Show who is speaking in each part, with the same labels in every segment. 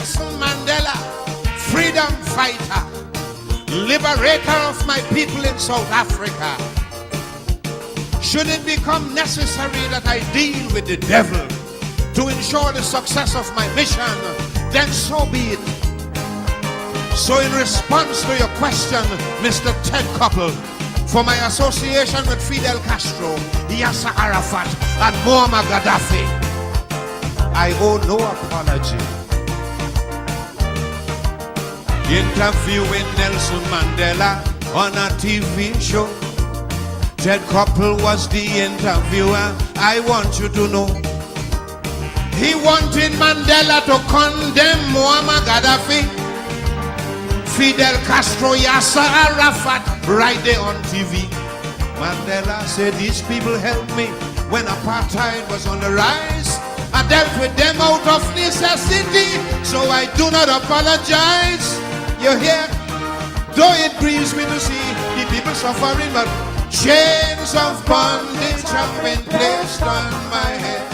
Speaker 1: Nelson Mandela, freedom fighter, liberator of my people in South Africa. Should it become necessary that I deal with the devil to ensure the success of my mission, then so be it. So in response to your question, Mr. Ted Koppel, for my association with Fidel Castro, Yasser Arafat, and Muammar Gaddafi, I owe no apology. Interviewing Nelson Mandela on a TV show. Ted Koppel was the interviewer. I want you to know, he wanted Mandela to condemn Muammar Gaddafi, Fidel Castro, Yasser Arafat, right there on TV. Mandela said, these people helped me when apartheid was on the rise. I dealt with them out of necessity, so I do not apologize. You hear? Though it grieves me to see the people suffering, but chains of bondage have been placed on my head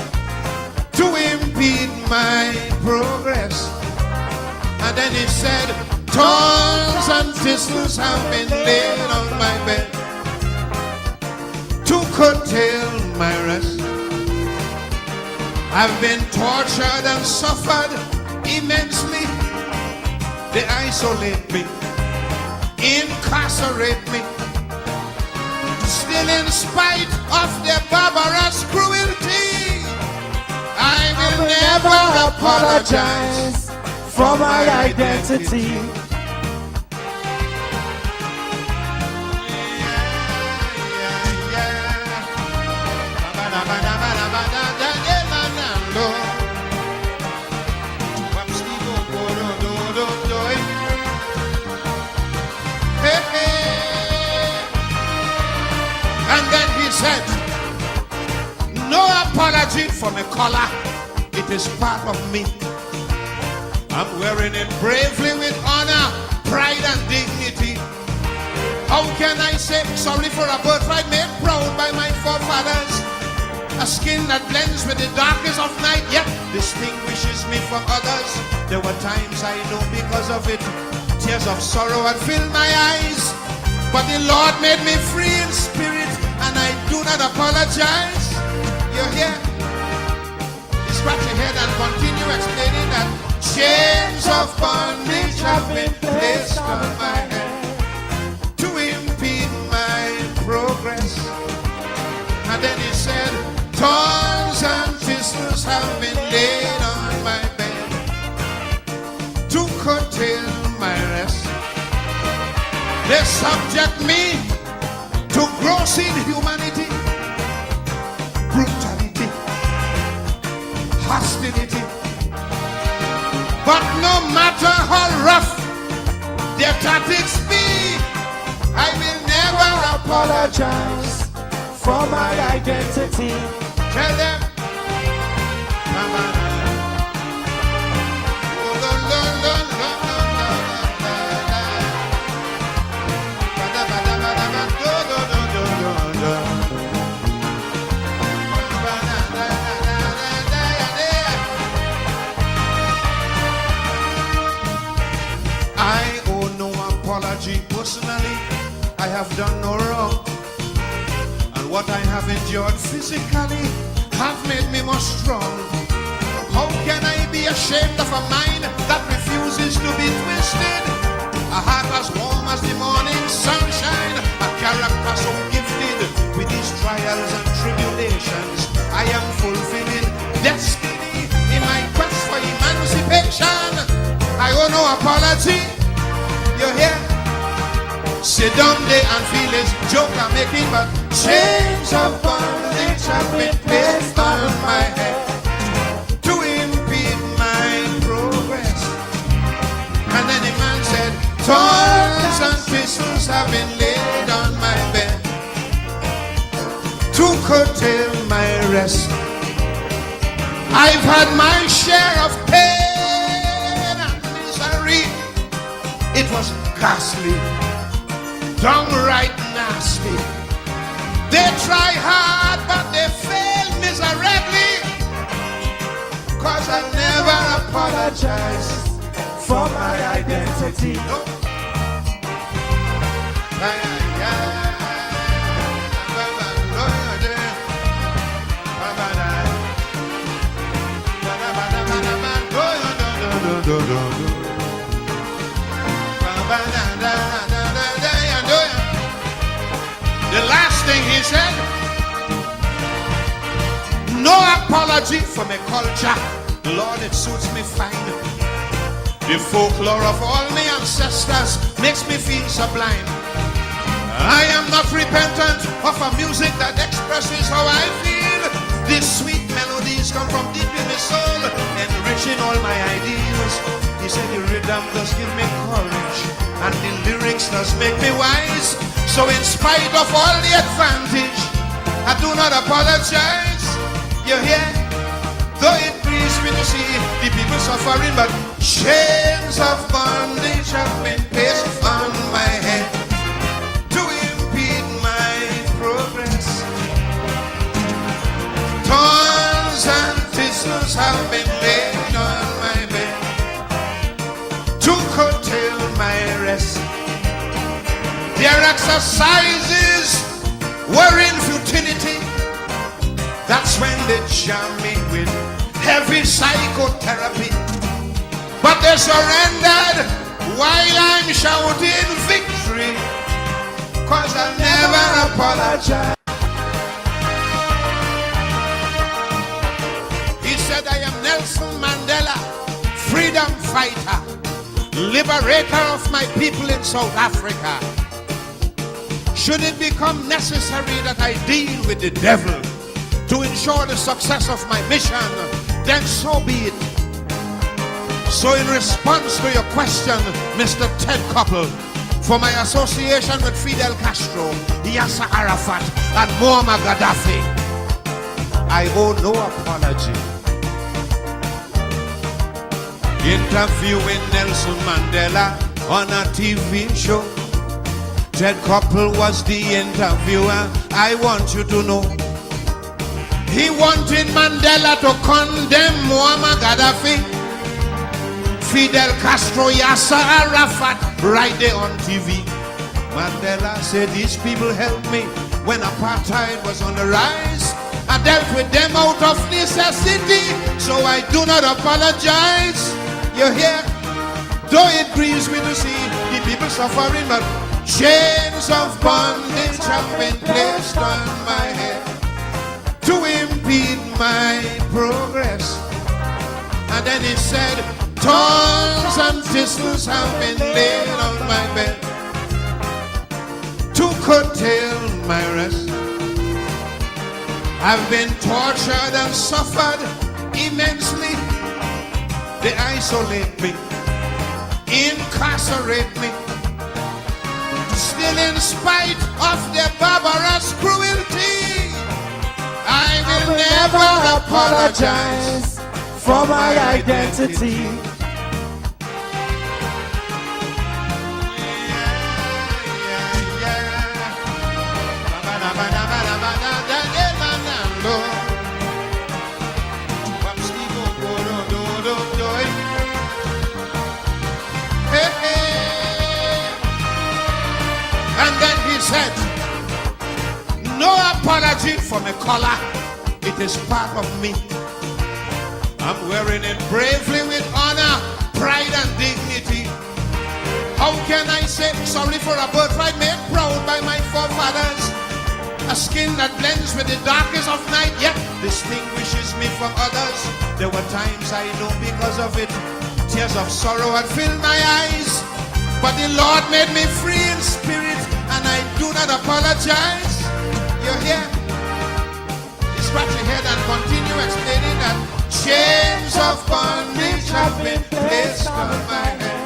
Speaker 1: to impede my progress. And then he said, thorns and thistles have been laid on my bed to curtail my rest. I've been tortured and suffered immensely. They isolate me, incarcerate me. Still, in spite of their barbarous cruelty, I will never apologize
Speaker 2: for my identity.
Speaker 1: And then he said, no apology for my color. It is part of me. I'm wearing it bravely with honor, pride and dignity. How can I say sorry for a birthright made proud by my forefathers? A skin that blends with the darkness of night, yet distinguishes me from others. There were times I know because of it, tears of sorrow had filled my eyes. But the Lord made me free in spirit, and I do not apologize. You hear? You scratch your head and continue explaining that chains of bondage have been placed on my head to impede my progress. And then he said, thorns and thistles have been laid on my bed to curtail my rest. They subject me to gross inhumanity, brutality, hostility. But no matter how rough their tactics be, I will never
Speaker 2: apologize for my identity.
Speaker 1: Tell them, come on. I owe no apology personally. I have done no wrong. And what I have endured physically have made me more strong. How can I be ashamed of a mind that refuses to be twisted? A heart as warm as the morning sunshine, a character so gifted with these trials and tribulations. I am fulfilling destiny in my quest for emancipation. I owe no apology. You hear? Sit down there and feel this joke I'm making, but chains of bondage have been placed on my head to impede my progress. And then the man said, thorns and thistles have been laid on my bed to curtail my rest. I've had my share of pain and misery. It was ghastly, downright nasty. They try hard, but they fail miserably. Cause I never apologize
Speaker 2: for my identity.
Speaker 1: The last thing he said, no apology for my culture. Lord, it suits me fine. The folklore of all my ancestors makes me feel sublime. I am not repentant of a music that expresses how I feel. These sweet melodies come from deep in my soul, enriching all my ideals. He said the rhythm does give me courage, and the lyrics does make me wise. So in spite of all the advantage, I do not apologize. You hear? Though it grieves me to see the people suffering, but chains of bondage have been placed on my head to impede my progress. Thorns and thistles have been laid on my bed to curtail my rest. Their exercises were in futility. That's when they jam me with heavy psychotherapy. But they surrendered while I'm shouting victory, 'cause I'll never apologize. He said, I am Nelson Mandela, freedom fighter, liberator of my people in South Africa. Should it become necessary that I deal with the devil to ensure the success of my mission, then so be it. So in response to your question, Mr. Ted Koppel, for my association with Fidel Castro, Yasser Arafat, and Muammar Gaddafi, I owe no apology. Interviewing Nelson Mandela on a TV show, Ted Koppel was the interviewer. I want you to know, he wanted Mandela to condemn Muammar Gaddafi, Fidel Castro, Yasser Arafat, right there on TV. Mandela said, these people helped me when apartheid was on the rise. I dealt with them out of necessity, so I do not apologize. You hear? Though it grieves me to see the people suffering, but chains of bondage have been placed on my head to impede my progress. And then he said, thorns and thistles have been laid on my bed to curtail my rest. I've been tortured and suffered immensely. They isolate me, incarcerate me. Still in spite of their barbarous cruelty, I will never apologize
Speaker 2: for my identity.
Speaker 1: And then he said, no apology for my color. It is part of me. I'm wearing it bravely with honor, pride and dignity. How can I say sorry for a birthright made proud by my forefathers? A skin that blends with the darkest of night, yet distinguishes me from others. There were times I know because of it, tears of sorrow had filled my eyes. But the Lord made me free in spirit, and I do not apologize. You hear? You scratch your head and continue explaining that chains of bondage have been placed on my head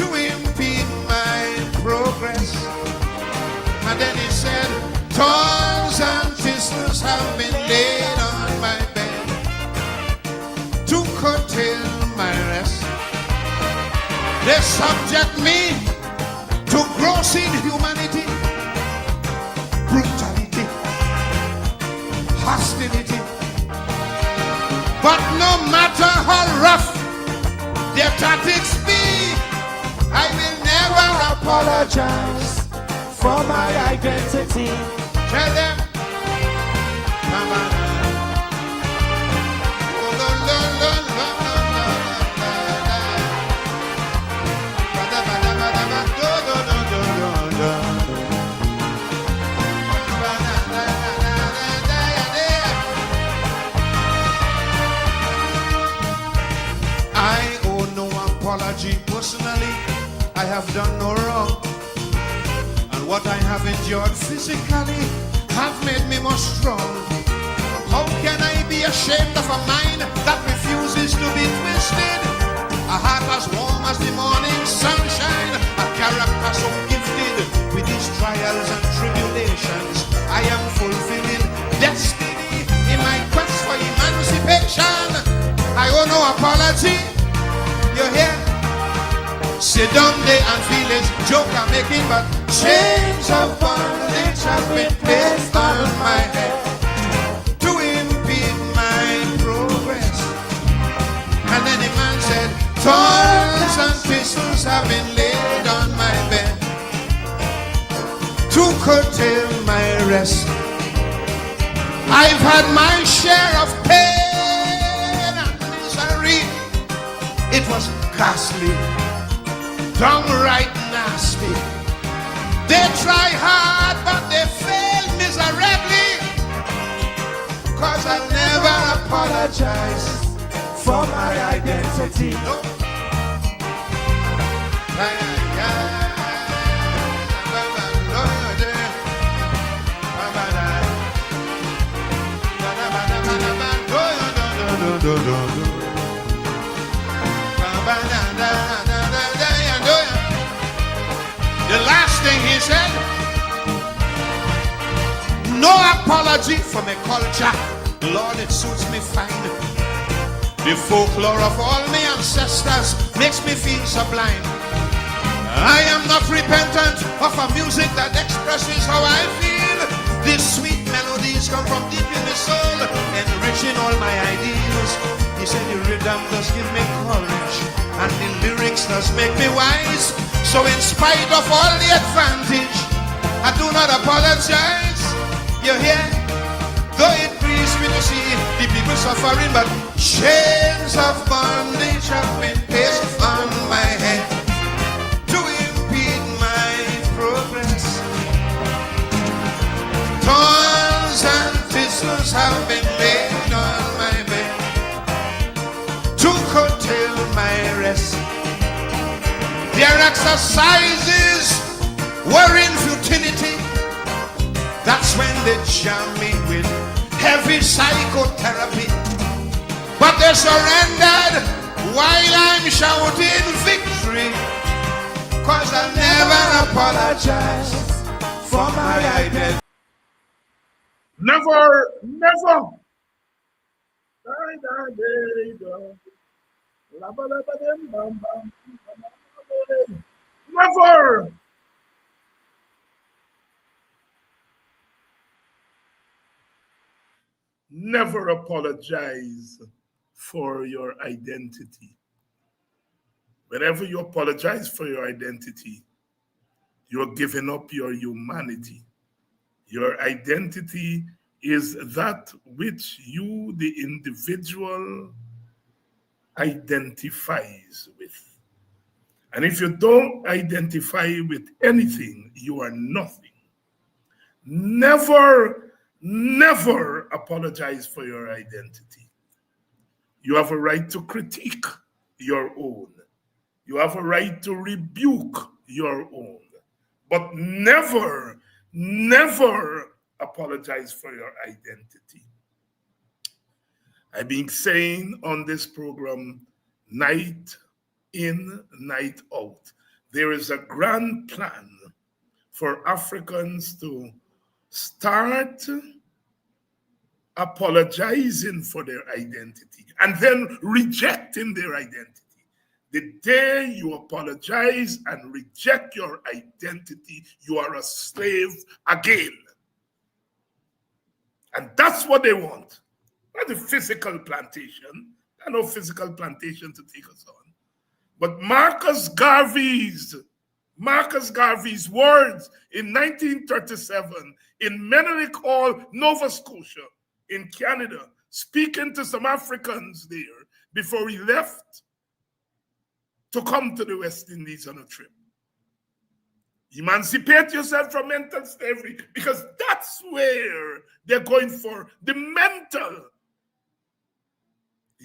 Speaker 1: to impede my progress. And then he said, thorns and thistles have been laid on my bed to curtail my rest. They subject me to gross inhumanity, brutality, hostility. But no matter how rough their mathematics B. I will never
Speaker 2: apologize for my identity.
Speaker 1: Tell them. I owe no apology personally. I have done no wrong. And what I have endured physically have made me more strong. How can I be ashamed of a mind that refuses to be twisted? A heart as warm as the morning sunshine, a character so gifted with these trials and tribulations. I am fulfilling destiny in my quest for emancipation. I owe no apology. You hear? Sit down there and feel it. Joke I'm making, but chains of bondage have been placed on my head to impede my progress. And then the man said, thorns and thistles have been laid on my bed to curtail my rest. I've had my share of pain and misery. It was ghastly, downright nasty. They try hard, but they fail miserably. Cause I'll never apologize
Speaker 2: for my identity.
Speaker 1: No. The last thing he said, no apology for my culture. Lord, it suits me fine. The folklore of all my ancestors makes me feel sublime. I am not repentant of a music that expresses how I feel. These sweet melodies come from deep in the soul, enriching all my ideals. He said the rhythm does give me courage, and the lyrics does make me wise. So in spite of all the advantage, I do not apologize. You hear? Though it grieves me to see the people suffering, but chains of bondage have been placed on my head to impede my progress. Thorns and thistles have been laid on my bed to curtail my rest. Their exercises were in futility. That's when they jam me with heavy psychotherapy. But they surrendered while I'm shouting victory. Cause I'll never apologize for my identity.
Speaker 3: Never, never. Never. Never apologize for your identity. Whenever you apologize for your identity, you're giving up your humanity. Your identity is that which you, the individual, identifies with. And if you don't identify with anything, you are nothing. Never, never apologize for your identity. You have a right to critique your own. You have a right to rebuke your own. But never, never apologize for your identity. I've been saying on this program, night in, night out, there is a grand plan for Africans to start apologizing for their identity and then rejecting their identity. The day you apologize and reject your identity, you are a slave again. And that's what they want. Not the physical plantation. There's no physical plantation to take us on. But Marcus Garvey's words in 1937 in Menelik Hall, Nova Scotia, in Canada, speaking to some Africans there before he left to come to the West Indies on a trip. Emancipate yourself from mental slavery, because that's where they're going for the mental.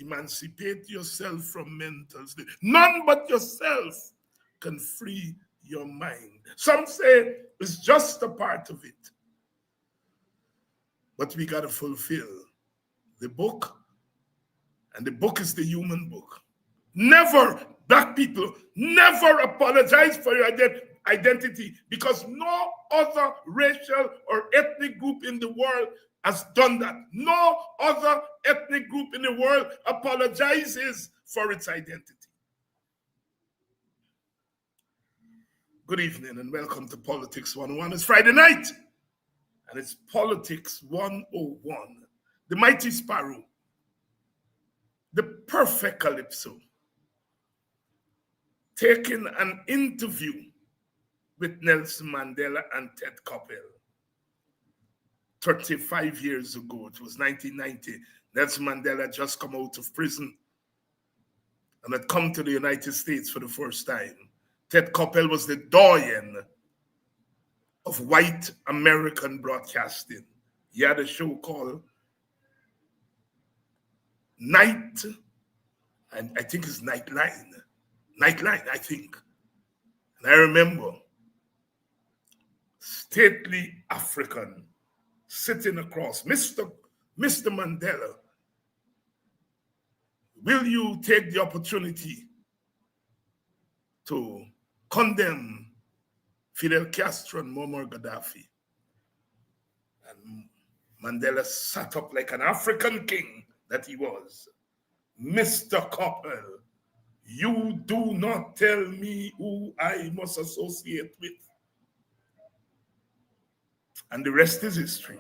Speaker 3: Emancipate yourself from mental slavery. None but yourself can free your mind. Some say it's just a part of it. But we got to fulfill the book, and the book is the human book. Never, black people, never apologize for your identity, because no other racial or ethnic group in the world has done that. No other ethnic group in the world apologizes for its identity. Good evening and welcome to Politics 101. It's Friday night and it's Politics 101. The Mighty Sparrow, the perfect Calypso, taking an interview with Nelson Mandela and Ted Koppel 35 years ago. It was 1990. Nelson Mandela had just come out of prison and had come to the United States for the first time. Ted Koppel was the doyen of white American broadcasting. He had a show called Night, and I think it's Nightline, I think. And I remember stately African sitting across. Mr. Mandela, will you take the opportunity to condemn Fidel Castro and Muammar Gaddafi? And Mandela sat up like an African king that he was. Mr. Koppel, you do not tell me who I must associate with. And the rest is history.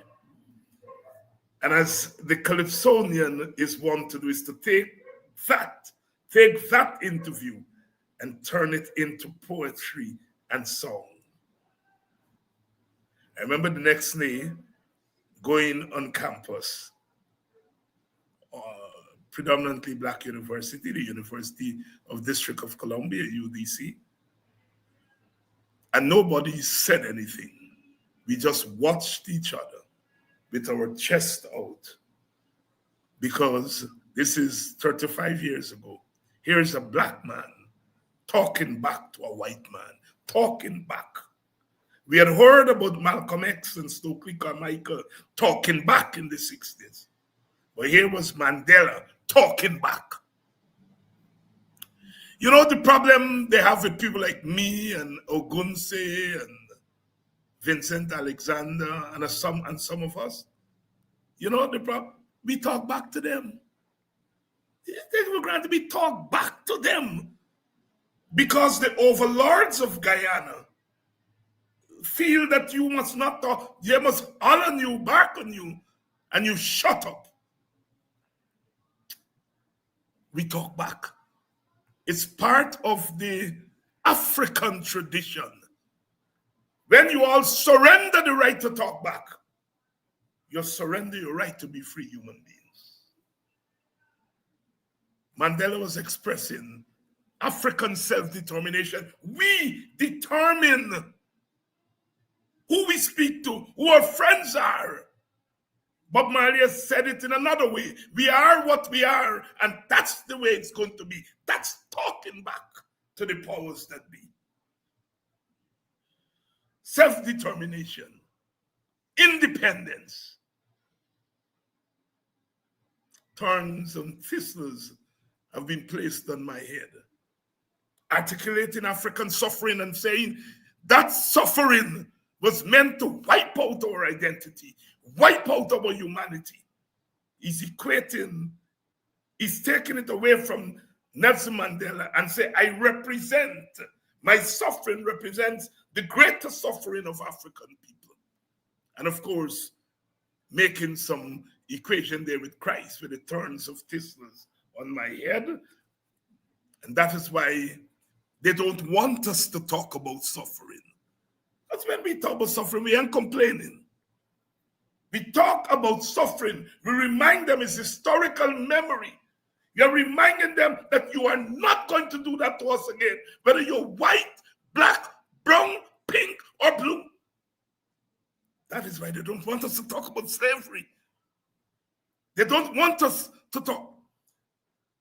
Speaker 3: And as the Calypsonian is wont to do, is to take that interview and turn it into poetry and song. I remember the next day going on campus, predominantly black university, the University of District of Columbia, UDC, and nobody said anything. We just watched each other with our chest out, because this is 35 years ago. Here's a black man talking back to a white man, talking back. We had heard about Malcolm X and Stokely Carmichael talking back in the 60s. But here was Mandela talking back. You know the problem they have with people like me and Ogunseye and Vincent Alexander and some of us? You know the problem? We talk back to them. They take for granted we talk back to them, because the overlords of Guyana feel that you must not talk, they must holler you, bark on you, and you shut up. We talk back. It's part of the African tradition. When you all surrender the right to talk back, you surrender your right to be free human beings. Mandela was expressing African self-determination. We determine who we speak to, who our friends are. Bob Marley has said it in another way. We are what we are, and that's the way it's going to be. That's talking back to the powers that be. Self-determination, independence. Thorns and thistles have been placed on my head, articulating African suffering and saying that suffering was meant to wipe out our identity, wipe out our humanity. He's taking it away from Nelson Mandela and say, my suffering represents the greatest suffering of African people. And of course, making some equation there with Christ, with the thorns of thistles on my head. And that is why They don't want us to talk about suffering. Because when we talk about suffering, we ain't complaining. We talk about suffering. We remind them it's historical memory. You're reminding them that you are not going to do that to us again, whether you're white, black, brown, pink, or blue. That is why they don't want us to talk about slavery. They don't want us to talk.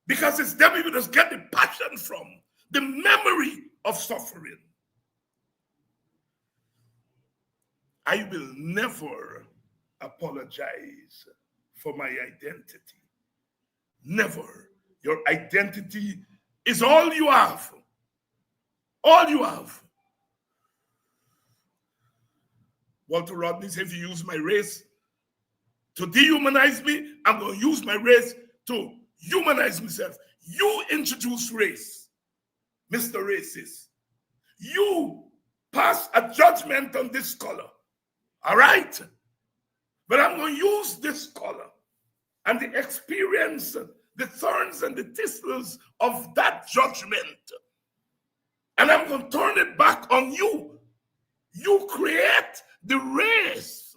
Speaker 3: Because it's them we just get the passion from, the memory of suffering. I will never apologize for my identity. Never. Your identity is all you have. All you have. Walter Rodney said, if you use my race to dehumanize me, I'm going to use my race to humanize myself. You introduce race, Mr. Racist. You pass a judgment on this color. All right? But I'm going to use this color and the experience, the thorns and the thistles of that judgment. And I'm going to turn it back on you. You create the race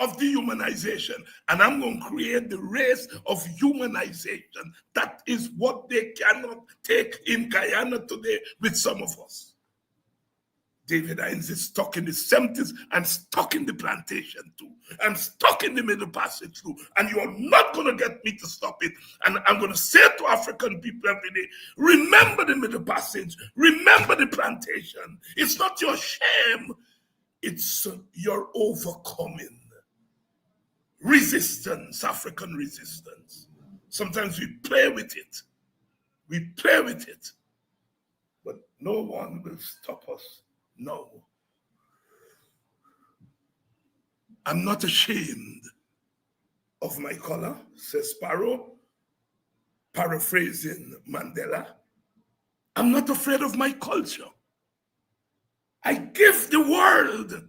Speaker 3: of dehumanization, and I'm going to create the race of humanization. That is what they cannot take in Guyana today with some of us. David Hines is stuck in the 70s and stuck in the plantation too, and stuck in the Middle Passage too, and you are not going to get me to stop it. And I'm going to say to African people every day, remember the Middle Passage, remember the plantation. It's not your shame, it's your overcoming. Resistance, African resistance. Sometimes we play with it. We play with it. But no one will stop us. No. I'm not ashamed of my color, says Sparrow, paraphrasing Mandela. I'm not afraid of my culture. I give the world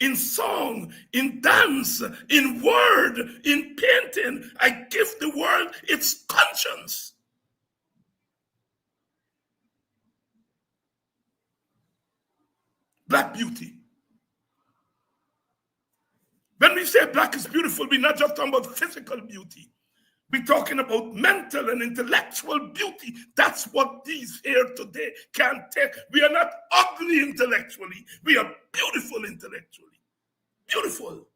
Speaker 3: in song, in dance, in word, in painting. I give the world its conscience. Black beauty. When we say black is beautiful, we're not just talking about physical beauty. We're talking about mental and intellectual beauty. That's what these here today can't take. We are not ugly intellectually. We are beautiful intellectually. Beautiful.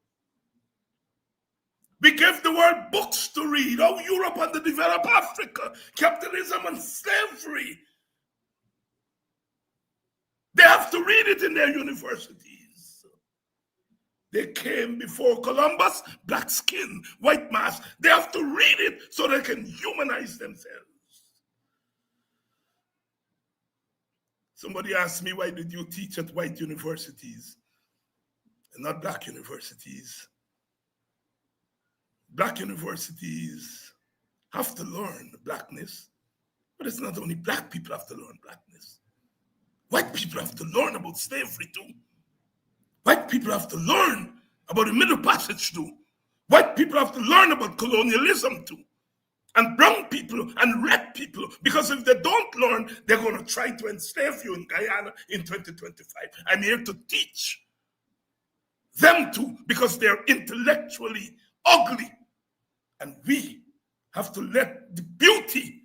Speaker 3: We give the world books to read. Oh, Europe underdeveloped Africa, capitalism and slavery. They have to read it in their universities. They came before Columbus, black skin, white mask. They have to read it so they can humanize themselves. Somebody asked me, why did you teach at white universities and not black universities? Black universities have to learn blackness, but it's not only black people have to learn blackness. White people have to learn about slavery too. White people have to learn about the Middle Passage too. White people have to learn about colonialism too. And brown people and red people, because if they don't learn, they're going to try to enslave you in Guyana in 2025. I'm here to teach them too, because they're intellectually ugly. And we have to let the beauty.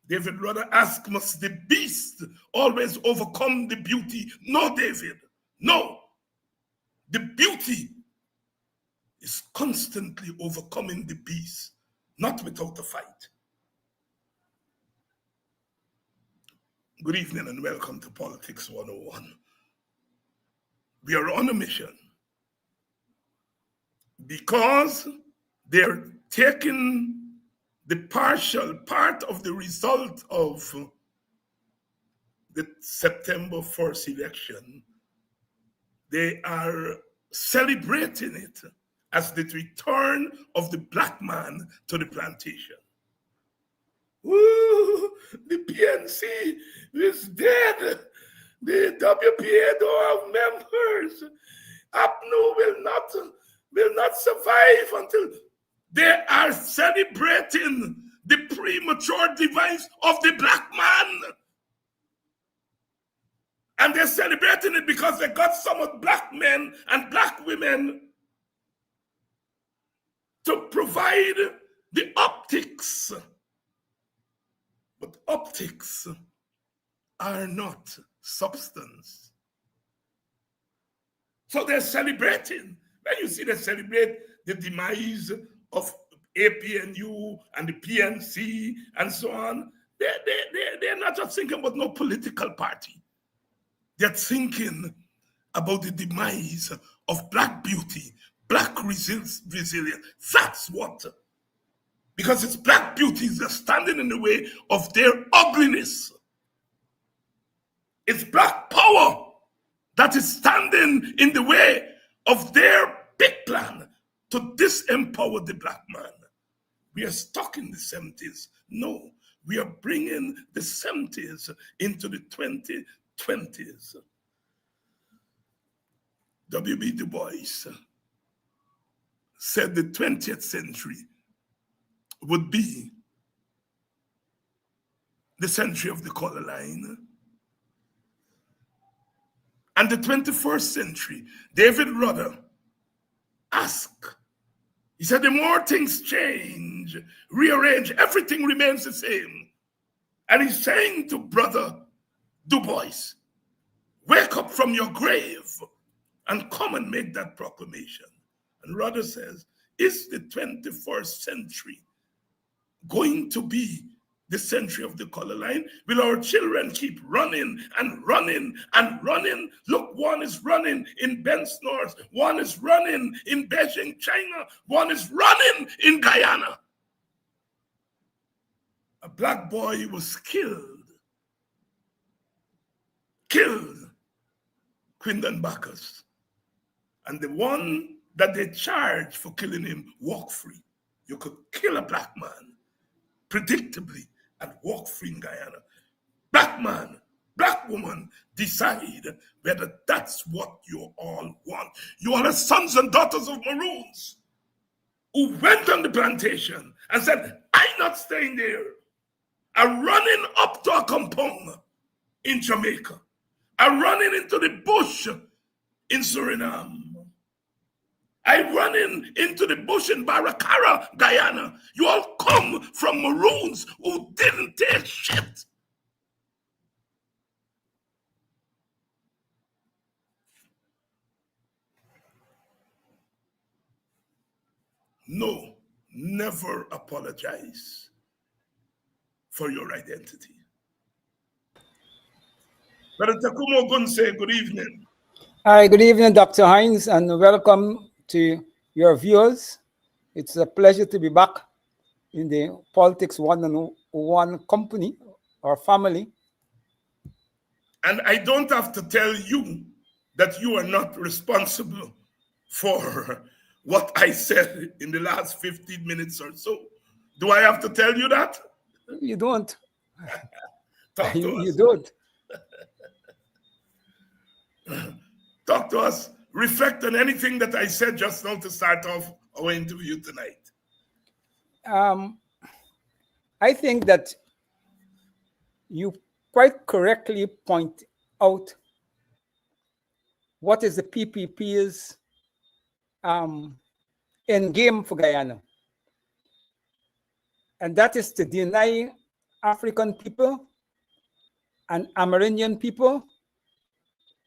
Speaker 3: David rather ask, must the beast always overcome the beauty? No, David, no. The beauty is constantly overcoming the beast, not without a fight. Good evening and welcome to Politics 101. We are on a mission because they're taking the partial part of the result of the September 1st election. They are celebrating it as the return of the black man to the plantation. Ooh, the PNC is dead. The WPA don't have members. APNU will not survive until they are celebrating the premature demise of the black man. And they're celebrating it because they got some of black men and black women to provide the optics. But optics are not substance. So they're celebrating. When you see they celebrate the demise of APNU and the PNC and so on, they're not just thinking about no political party. They're thinking about the demise of black beauty, black resilience. That's what. Because it's black beauties that are standing in the way of their ugliness. It's black power that is standing in the way of their big plan to disempower the black man. We are stuck in the 70s. No, we are bringing the 70s into the 2020s. W.B. Du Bois said the 20th century would be the century of the color line. And the 21st century, David Rudder asked, he said, the more things change, rearrange, everything remains the same. And he's saying to Brother Du Bois, wake up from your grave and come and make that proclamation. And Rudder says, is the 21st century going to be the century of the color line? Will our children keep running and running and running? Look, one is running in Ben Snores, one is running in Beijing, China, one is running in Guyana. A black boy was killed, Quindon Bacchus. And the one that they charged for killing him walked free. You could kill a black man predictably and walk free in Guyana. Black man, black woman, decide whether that's what you all want. You are the sons and daughters of Maroons who went on the plantation and said, I'm not staying there. I'm running up to a compound in Jamaica. I'm running into the bush in Suriname. I'm running into the bush in Baracara, Guyana. You all come from Maroons who didn't take shit. No, never apologize for your identity. Brother Tacuma Ogunseye, good evening.
Speaker 4: Hi, good evening, Dr. Hines, and welcome to your viewers. It's a pleasure to be back in the Politics 101 company or family.
Speaker 3: And I don't have to tell you that you are not responsible for what I said in the last 15 minutes or so. Do I have to tell you that?
Speaker 4: You don't.
Speaker 3: Talk to
Speaker 4: You
Speaker 3: us.
Speaker 4: don't.
Speaker 3: Talk to us. Reflect on anything that I said just now to start off our interview tonight.
Speaker 4: I think that you quite correctly point out what is the PPP's end game for Guyana. And that is to deny African people and Amerindian people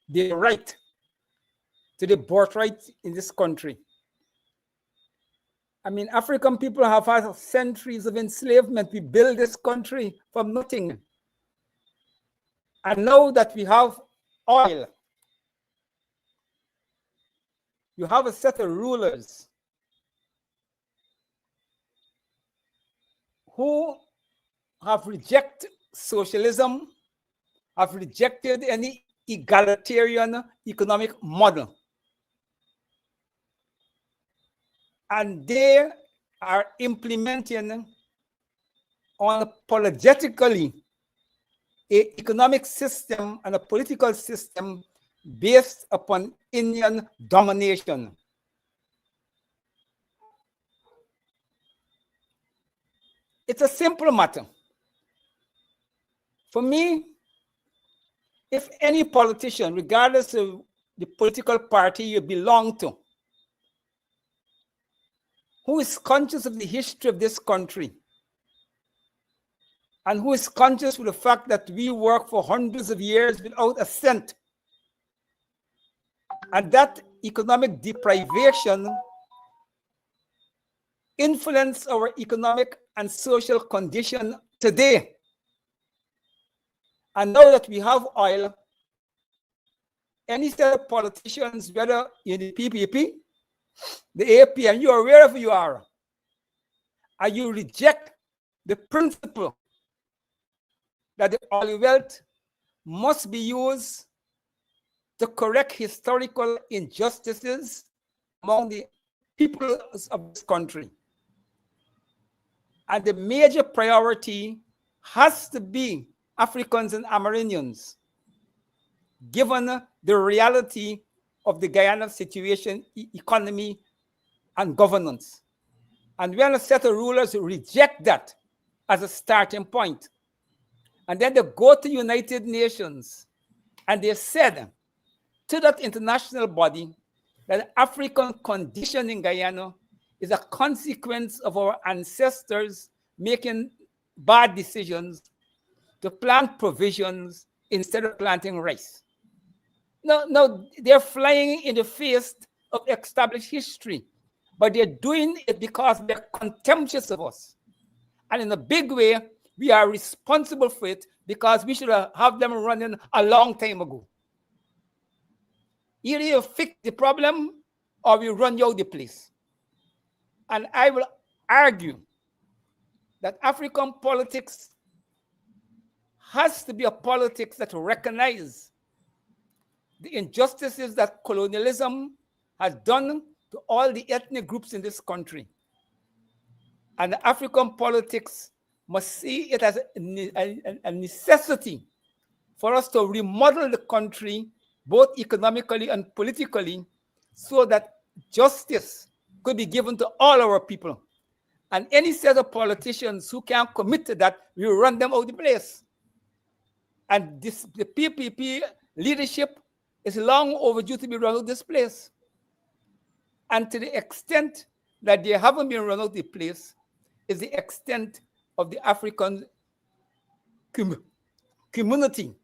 Speaker 4: the right to the birthright in this country. I mean, African people have had centuries of enslavement. We built this country from nothing. And now that we have oil, you have a set of rulers who have rejected socialism, have rejected any egalitarian economic model. And they are implementing unapologetically an economic system and a political system based upon Indian domination. It's a simple matter. For me, if any politician, regardless of the political party you belong to, who is conscious of the history of this country, and who is conscious of the fact that we work for hundreds of years without a cent, and that economic deprivation influence our economic and social condition today. And now that we have oil, any set of politicians, whether in the PPP, the APM, you are wherever you are, and you reject the principle that the oil wealth must be used to correct historical injustices among the people of this country. And the major priority has to be Africans and Amerindians, given the reality of the Guyana situation, economy, and governance. And when a set of rulers reject that as a starting point, and then they go to United Nations, and they said to that international body that the African condition in Guyana is a consequence of our ancestors making bad decisions to plant provisions instead of planting rice. No, they're flying in the face of established history, but they're doing it because they're contemptuous of us. And in a big way, we are responsible for it because we should have them running a long time ago. Either you fix the problem or we run you out the place. And I will argue that African politics has to be a politics that recognizes the injustices that colonialism has done to all the ethnic groups in this country. And the African politics must see it as a necessity for us to remodel the country, both economically and politically, so that justice could be given to all our people. And any set of politicians who can't commit to that, we will run them out of the place. And the PPP leadership is long overdue to be run out of this place. And to the extent that they haven't been run out of the place is the extent of the African community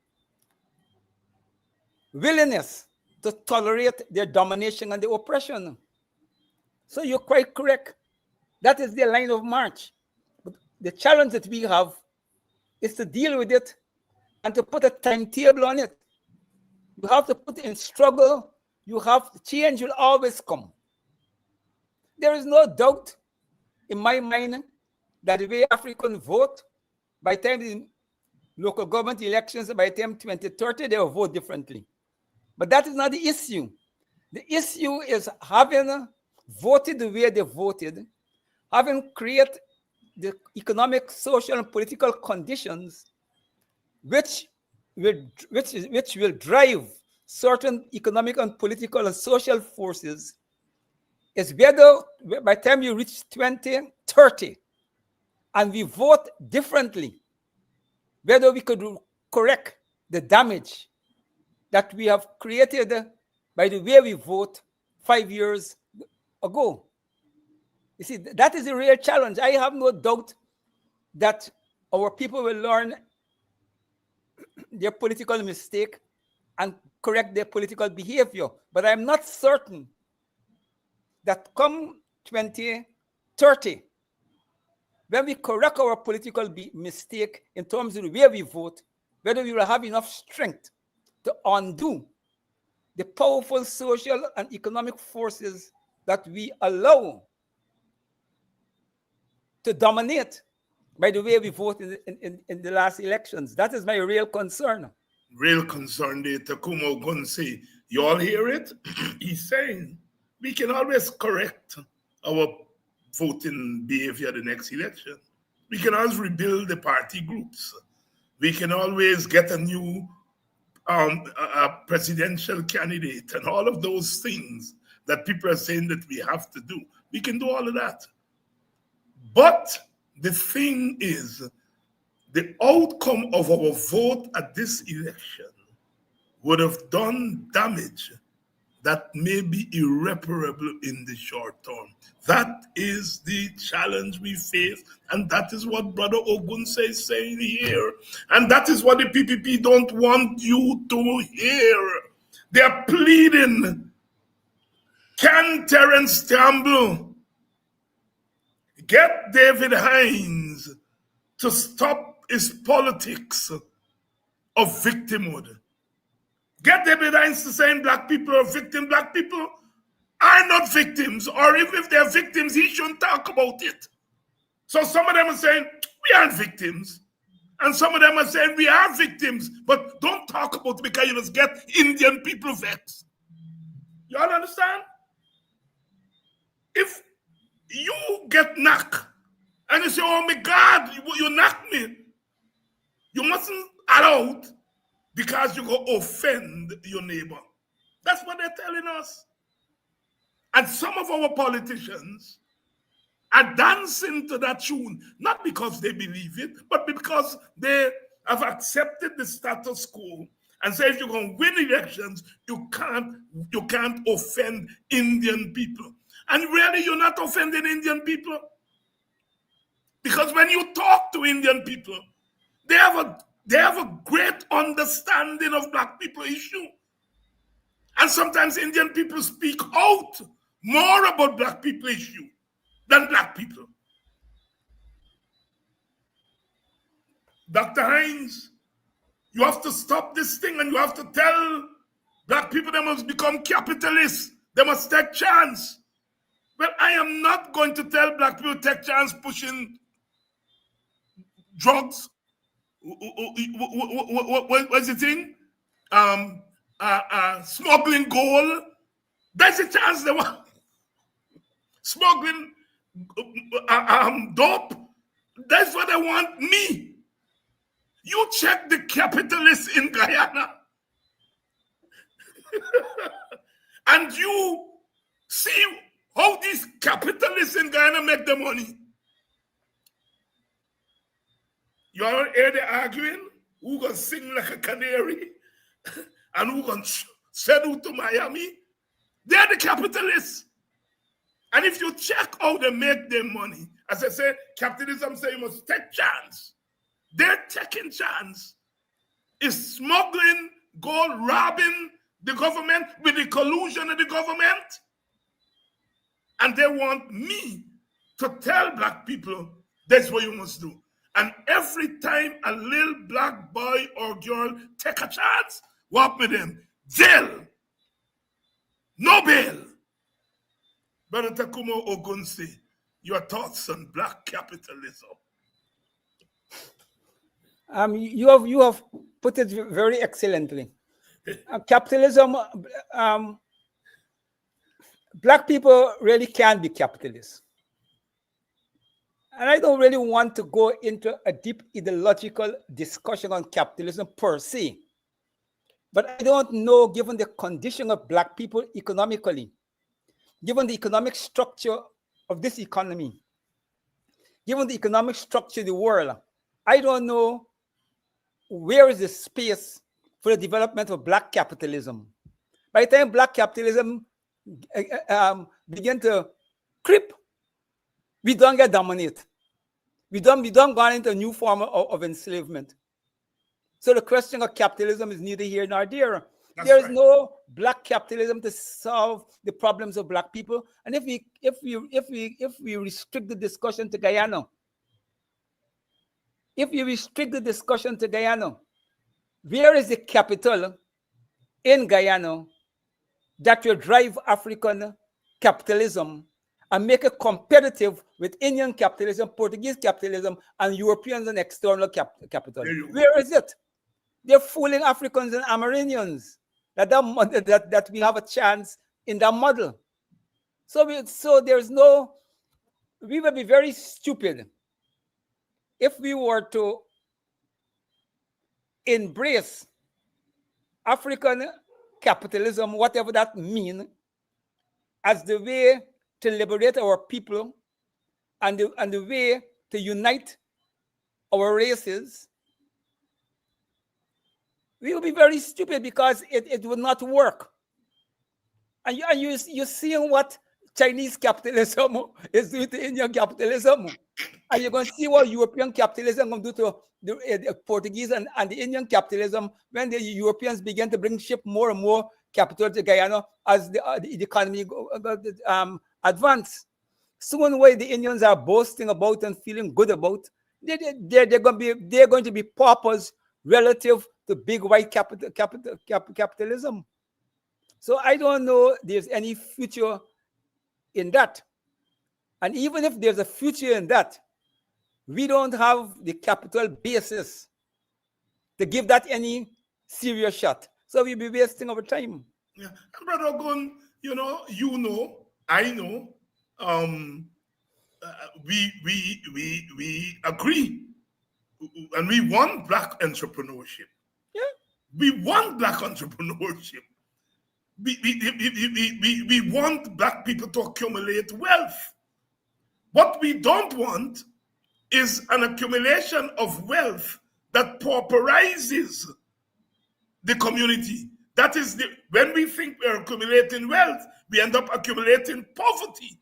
Speaker 4: willingness to tolerate their domination and their oppression. So you're quite correct. That is their line of march. But the challenge that we have is to deal with it and to put a timetable on it. You have to put in struggle. You have to change will always come. There is no doubt in my mind that the way Africans vote, by the time the local government elections, by the time 2030, they will vote differently. But that is not the issue. The issue is having voted the way they voted, having created the economic, social, and political conditions which will drive certain economic and political and social forces, is whether by the time you reach 2030 and we vote differently, whether we could correct the damage that we have created by the way we vote 5 years ago. You see, that is a real challenge. I have no doubt that our people will learn their political mistake and correct their political behavior. But I'm not certain that come 2030, when we correct our political mistake in terms of the way we vote, whether we will have enough strength to undo the powerful social and economic forces that we allow to dominate by the way we vote in the last elections. That is my real concern.
Speaker 3: Real concern, the Tacuma Ogunseye. You all hear it? He's saying we can always correct our voting behavior the next election. We can always rebuild the party groups. We can always get a new presidential candidate and all of those things that people are saying that we have to do. We can do all of that. But the thing is, the outcome of our vote at this election would have done damage that may be irreparable in the short term. That is the challenge we face, and that is what Brother Ogunseye is saying here. And that is what the PPP don't want you to hear. They are pleading, can Terence Campbell get David Hines to stop his politics of victimhood? Get David Hines to say black people are victims. Black people are not victims, or if they're victims, he shouldn't talk about it. So some of them are saying, we aren't victims. And some of them are saying, we are victims, but don't talk about it because you just get Indian people vexed. You all understand? If you get knocked, and you say, oh my God, you knocked me, you mustn't allow it because you go offend your neighbor. That's what they're telling us. And some of our politicians are dancing to that tune, not because they believe it, but because they have accepted the status quo and say if you're going to win elections, you can't offend Indian people. And really, you're not offending Indian people. Because when you talk to Indian people, they have a great understanding of black people issue. And sometimes Indian people speak out more about black people issue than black people. Dr. Hines, you have to stop this thing and you have to tell black people they must become capitalists. They must take chance. Well, I am not going to tell black people take chance pushing drugs. What's the thing? Smuggling gold. That's a chance they want. Smuggling dope. That's what they want me. You check the capitalists in Guyana. And you see how these capitalists in Guyana make their money. You all hear they arguing? Who gonna sing like a canary? And who gonna settle to Miami? They're the capitalists. And if you check how they make their money, as I say, capitalism say you must take chance. They're taking chance. Is smuggling, gold, robbing the government with the collusion of the government. And they want me to tell black people that's what you must do. And every time a little black boy or girl take a chance, walk with them. Jail. No bail. Brother Tacuma Ogunseye, your thoughts on black capitalism?
Speaker 4: You have put it very excellently. Capitalism, black people really can be capitalists. And I don't really want to go into a deep ideological discussion on capitalism per se. But I don't know, given the condition of black people economically, given the economic structure of this economy, given the economic structure of the world, I don't know where is the space for the development of black capitalism. By the time black capitalism begin to creep, we don't get dominated. We don't go into a new form of enslavement. So the question of capitalism is neither here nor there. There is no black capitalism to solve the problems of black people. And if we restrict the discussion to Guyana, where is the capital in Guyana that will drive African capitalism and make it competitive with Indian capitalism, Portuguese capitalism, and Europeans and external capital? Where is it? They're fooling Africans and Amerindians that we have a chance in that model. So there's no, we would be very stupid if we were to embrace African capitalism, whatever that means, as the way to liberate our people and the way to unite our races. we will be very stupid because it will not work. And you seeing what Chinese capitalism is doing to Indian capitalism. And you're going to see what European capitalism going to do to the Portuguese and the Indian capitalism when the Europeans begin to bring ship more and more capital to Guyana as the economy advance. Soon, way the Indians are boasting about and feeling good about, they're going to be paupers relative to big white capitalism. So I don't know there's any future in that. And even if there's a future in that, we don't have the capital basis to give that any serious shot. So we'll be wasting our time.
Speaker 3: Yeah. And Brother Ogun, I know, we agree. And we want black entrepreneurship.
Speaker 4: Yeah.
Speaker 3: We want black entrepreneurship. We want black people to accumulate wealth. What we don't want is an accumulation of wealth that pauperizes the community. That is when we think we're accumulating wealth, we end up accumulating poverty.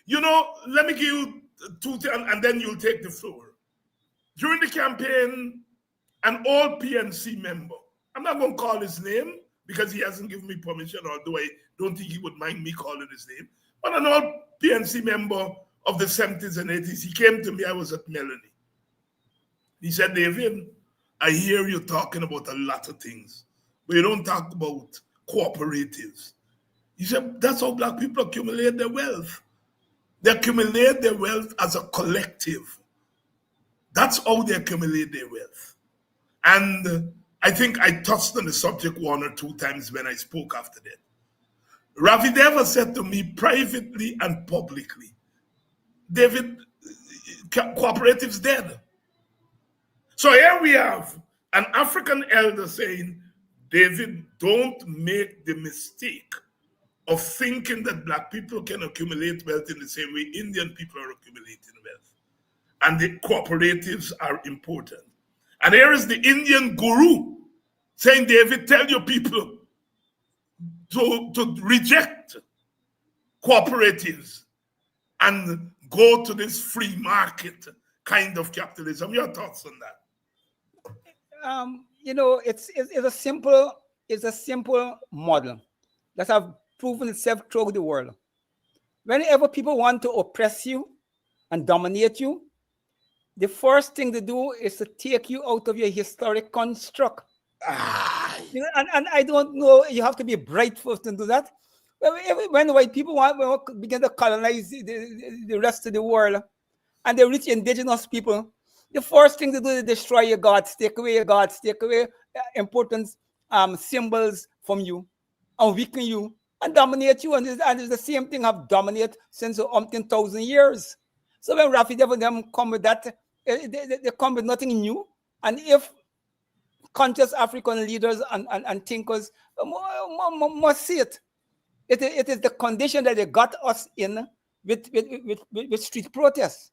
Speaker 3: Let me give you two things, and then you'll take the floor. During the campaign, an old PNC member, I'm not going to call his name because he hasn't given me permission, although I don't think he would mind me calling his name, but an old PNC member of the 70s and 80s, he came to me, I was at Melanie. He said, David, I hear you talking about a lot of things, but you don't talk about cooperatives. He said, that's how black people accumulate their wealth. They accumulate their wealth as a collective. That's how they accumulate their wealth. And I think I touched on the subject one or two times when I spoke after that. Ravi Deva said to me privately and publicly, David, cooperatives dead. So here we have an African elder saying, David, don't make the mistake of thinking that black people can accumulate wealth in the same way Indian people are accumulating wealth. And the cooperatives are important. And here is the Indian guru saying, David, tell your people to reject cooperatives and go to this free market kind of capitalism. Your thoughts on that?
Speaker 4: It's a simple model that have proven itself throughout the world. Whenever people want to oppress you and dominate you, the first thing to do is to take you out of your historic construct. And I don't know, you have to be bright first to do that. When white people begin to colonize the rest of the world and they reach indigenous people, the first thing to do is destroy your gods, take away your gods, take away important symbols from you and weaken you and dominate you. And it's the same thing have dominated since umpteen thousand years. So when Rafi Deva them come with that, they come with nothing new. And if conscious African leaders and thinkers must see it, it is the condition that they got us in with street protests.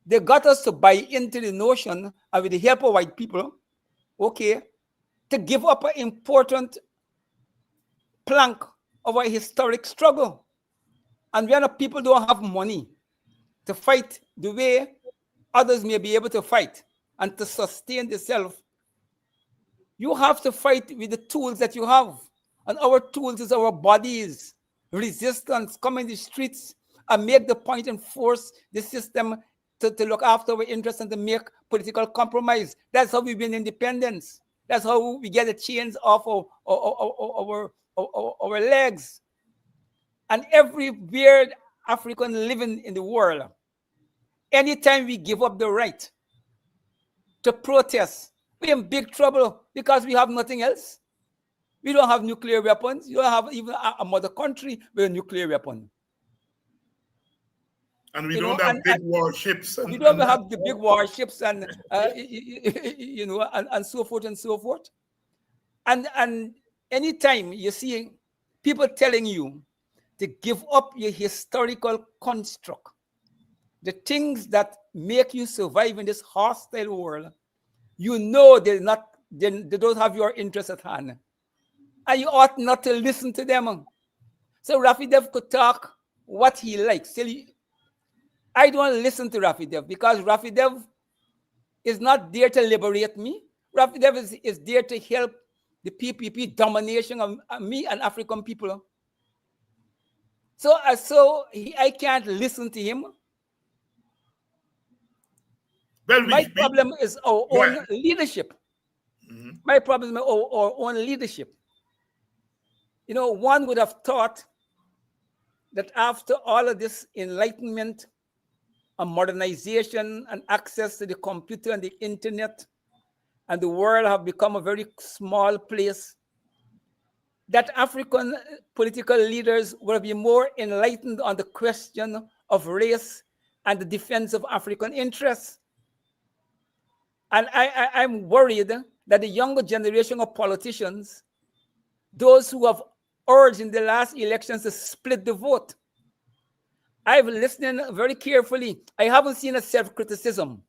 Speaker 4: They got us to buy into the notion, and with the help of white people, okay, to give up an important plank of our historic struggle. And when people don't have money to fight the way others may be able to fight and to sustain themselves, you have to fight with the tools that you have. And our tools is our bodies, resistance, come in the streets and make the point and force the system to look after our interests and to make political compromise. That's how we win independence. That's how we get the chains off our legs. And every weird African living in the world, anytime we give up the right to protest, we're in big trouble because we have nothing else. We don't have nuclear weapons. You don't have even a mother country with a nuclear weapon.
Speaker 3: And we don't have big warships.
Speaker 4: We don't have the big warships and and so forth and so forth. And anytime you see people telling you to give up your historical construct, the things that make you survive in this hostile world, you know they're not they don't have your interest at hand. And you ought not to listen to them. So Rafidev could talk what he likes. I don't listen to Rafidev because Rafidev is not there to liberate me. Rafidev is there to help the PPP domination of me and African people. So I can't listen to him.
Speaker 3: Well,
Speaker 4: My problem is our own leadership.
Speaker 3: Mm-hmm.
Speaker 4: My problem is our own leadership. You know, one would have thought that after all of this enlightenment and modernization and access to the computer and the internet, and the world have become a very small place, that African political leaders will be more enlightened on the question of race and the defense of African interests. And I'm worried that the younger generation of politicians, those who have urged in the last elections to split the vote, I've listened very carefully. I haven't seen a self-criticism.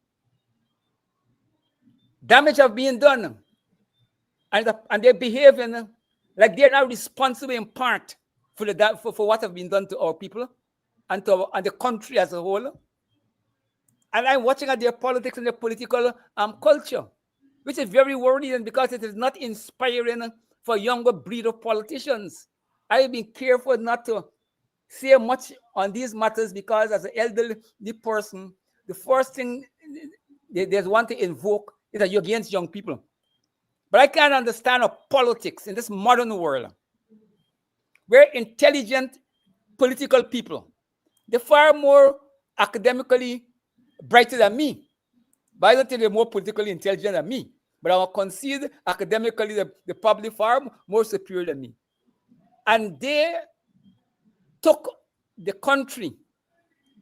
Speaker 4: Damage have been done. And they're behaving like they're not responsible in part for what have been done to our people and the country as a whole. And I'm watching at their politics and their political culture, which is very worrying because it is not inspiring for a younger breed of politicians. I've been careful not to say much on these matters because as an elderly person, the first thing they want to invoke is that you're against young people. But I can't understand politics in this modern world. We're intelligent political people. They're far more academically brighter than me. But I don't think they're more politically intelligent than me. But I will concede academically they're probably far more superior than me. And they took the country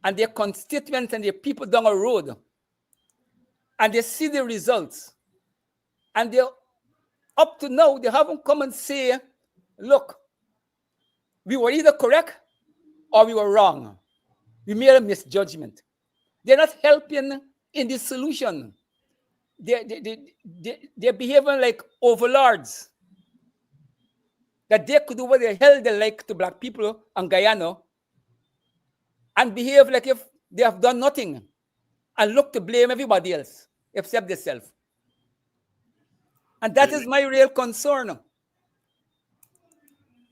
Speaker 4: and their constituents and their people down a road. And they see the results. And they're up to now, they haven't come and say, look, we were either correct or we were wrong. We made a misjudgment. They're not helping in the solution. They're behaving like overlords. That they could do what the hell they like to black people and Guyana and behave like if they have done nothing and look to blame everybody else except themselves. And that is my real concern.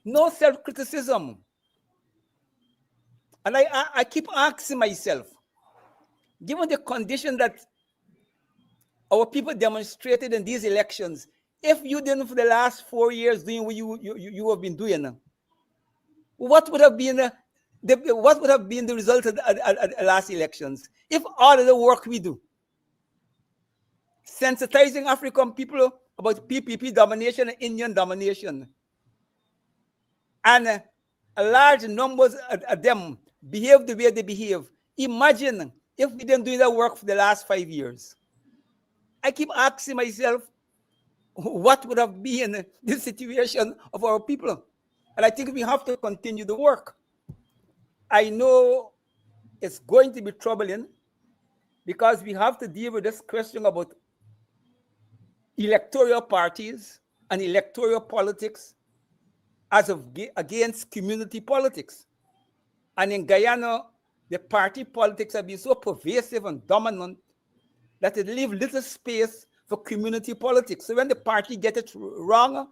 Speaker 4: No self-criticism. And I keep asking myself, given the condition that our people demonstrated in these elections, if you didn't for the last 4 years doing what you have been doing, what would have been the result of the last elections? If all of the work we do, sensitizing African people about PPP domination and Indian domination, and large numbers of them behave the way they behave. Imagine if we didn't do that work for the last 5 years. I keep asking myself, what would have been the situation of our people? And I think we have to continue the work. I know it's going to be troubling because we have to deal with this question about electoral parties and electoral politics as of against community politics. And in Guyana, the party politics have been so pervasive and dominant that it leaves little space for community politics. So when the party gets it wrong,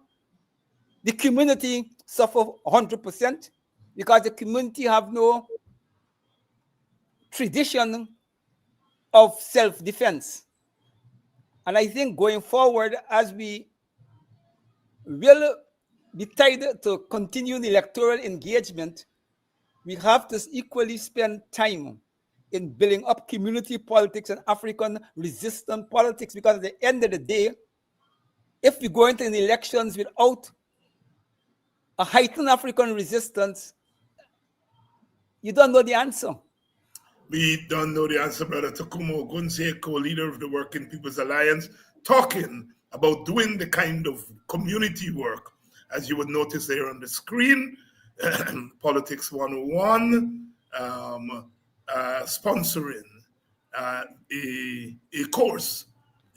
Speaker 4: the community suffers 100% because the community have no tradition of self-defense. And I think going forward, as we will be tied to continue the electoral engagement, we have to equally spend time in building up community politics and African resistant politics, because at the end of the day, if we go into the elections without a heightened African resistance, you don't know the answer.
Speaker 3: We don't know the answer, Brother Tacuma Ogunseye, co-leader of the Working People's Alliance, talking about doing the kind of community work, as you would notice there on the screen, Politics 101, sponsoring a course,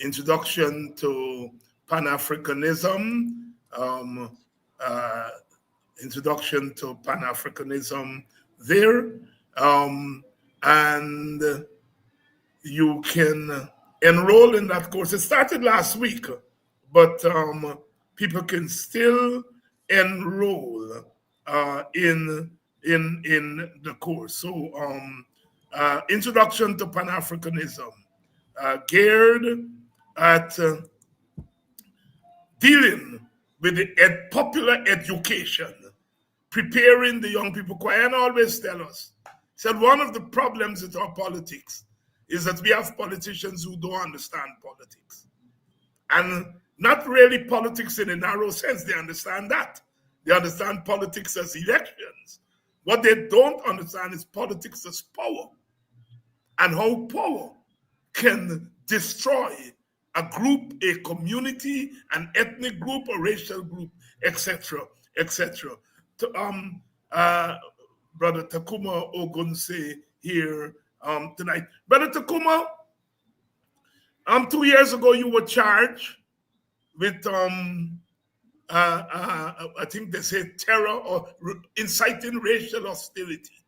Speaker 3: Introduction to Pan-Africanism, introduction to Pan-Africanism there, and you can enroll in that course. It started last week, but people can still enroll in the course. So, Introduction to Pan-Africanism, geared at dealing with the popular education, preparing the young people. Kwayan always tell us, he said one of the problems with our politics is that we have politicians who don't understand politics. And not really politics in a narrow sense. They understand that. They understand politics as elections. What they don't understand is politics as power, and how power can destroy a group, a community, an ethnic group, a racial group, etc., etc. Brother Tacuma Ogunseye here tonight. Brother Tacuma, 2 years ago you were charged with I think they say terror or inciting racial hostility.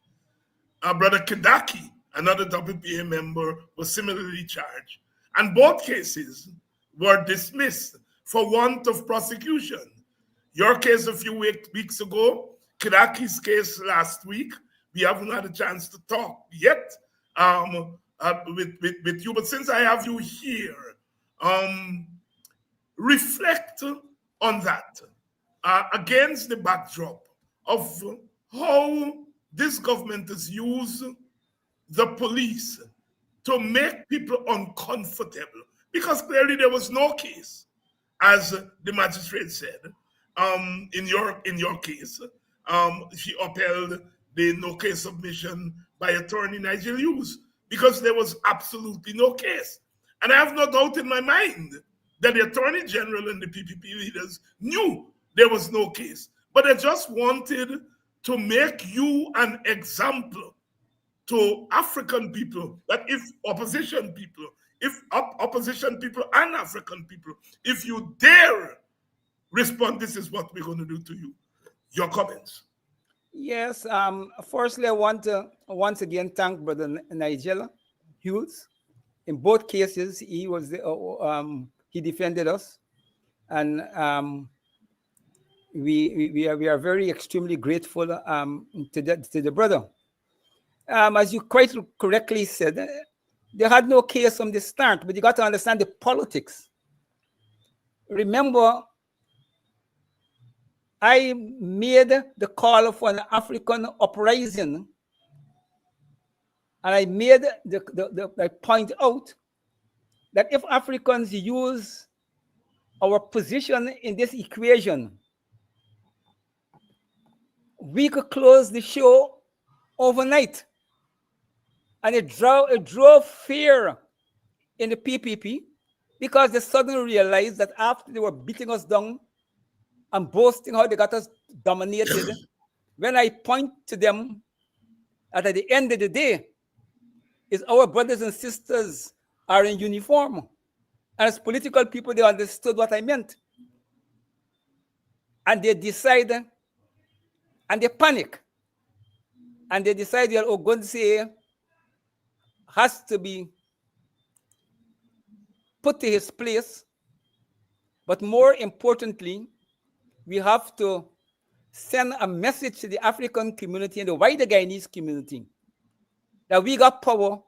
Speaker 3: Brother Kidaki, another WPA member, was similarly charged. And both cases were dismissed for want of prosecution. Your case a few weeks ago, Kidaki's case last week. We haven't had a chance to talk yet with you, but since I have you here, reflect on that against the backdrop of how this government has used the police to make people uncomfortable, because clearly there was no case, as the magistrate said, in your case. She upheld the no case submission by attorney Nigel Hughes because there was absolutely no case. And I have no doubt in my mind that the Attorney General and the PPP leaders knew there was no case, but they just wanted to make you an example to African people, that if opposition people and African people, if you dare respond, this is what we're going to do to you. Your comments.
Speaker 4: Yes. Firstly, I want to once again thank Brother Nigel Hughes. In both cases, he was he defended us, and we are very extremely grateful to the brother. As you quite correctly said, they had no case from the start, but you got to understand the politics. Remember, I made the call for an African uprising, and I made I point out that if Africans use our position in this equation, we could close the show overnight. And it drove fear in the PPP, because they suddenly realized that after they were beating us down and boasting how they got us dominated, when I point to them that at the end of the day, is our brothers and sisters are in uniform. And as political people, they understood what I meant. And they decided, and they panic. And they decided that Ogunseye has to be put to his place. But more importantly, we have to send a message to the African community and the wider Guyanese community that we got power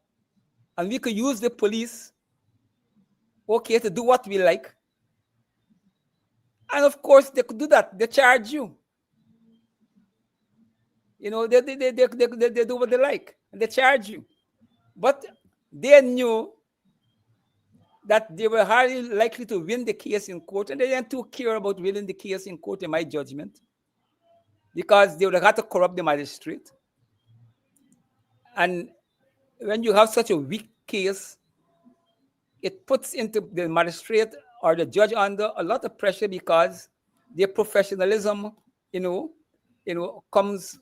Speaker 4: and we could use the police, okay, to do what we like. And of course, they could do that. They charge you. You know, they do what they like, and they charge you. But they knew that they were highly likely to win the case in court, and they didn't too care about winning the case in court, in my judgment, because they would have had to corrupt the magistrate. And when you have such a weak case, it puts into the magistrate or the judge under a lot of pressure, because their professionalism, comes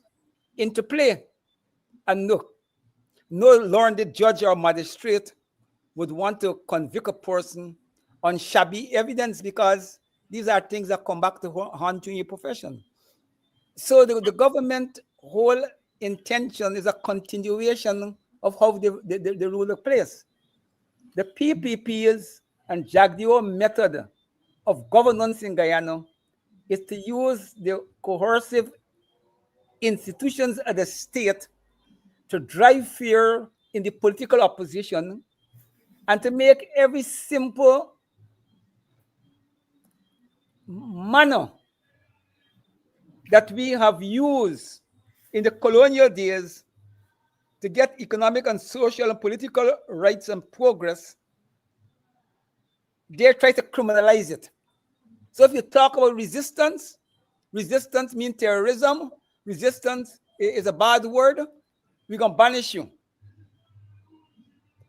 Speaker 4: into play. And no learned judge or magistrate would want to convict a person on shabby evidence, because these are things that come back to haunt you in your profession. So the government whole intention is a continuation of how the rule of place. The PPPs and Jagdeo method of governance in Guyana is to use the coercive institutions of the state to drive fear in the political opposition and to make every simple manner that we have used in the colonial days to get economic and social and political rights and progress, they try to criminalize it. So if you talk about resistance, resistance means terrorism, resistance is a bad word, we're going to banish you.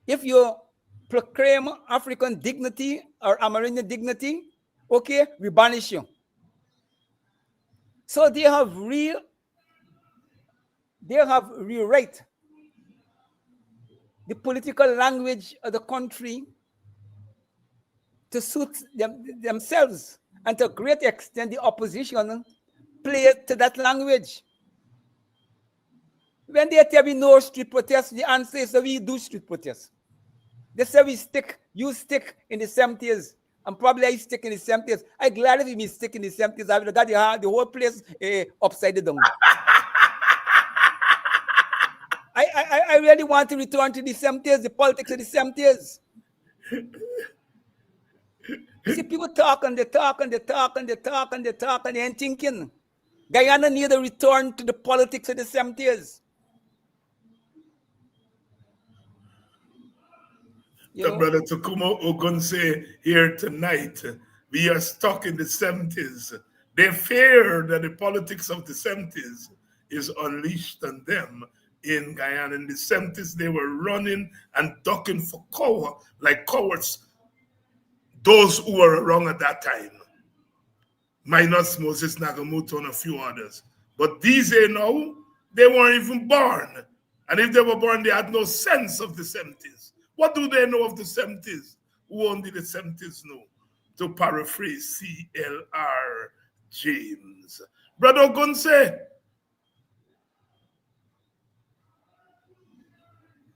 Speaker 4: If you proclaim African dignity or Amerindian dignity, okay, we banish you. So they have rewrite the political language of the country to suit themselves, and to a great extent the opposition play to that language. When they tell me no street protests, the answer is that we do street protests. They say you stick in the 70s, and probably I stick in the 70s. I'm glad if me stick in the 70s, I would have got the whole place upside down. I really want to return to the 70s, the politics of the 70s. See, people talk and they talk and they talk and they talk and they talk and they ain't thinking. Guyana need a return to the politics of the 70s.
Speaker 3: Brother Tacuma Ogunseye here tonight. We are stuck in the 70s. They fear that the politics of the 70s is unleashed on them in Guyana. In the 70s, they were running and ducking for cover like cowards. Those who were around at that time, minus Moses Nagamoto and a few others. But these now, they weren't even born. And if they were born, they had no sense of the 70s. What do they know of the 70s? Who only the 70s know? To paraphrase C.L.R. James. Brother Ogunseye,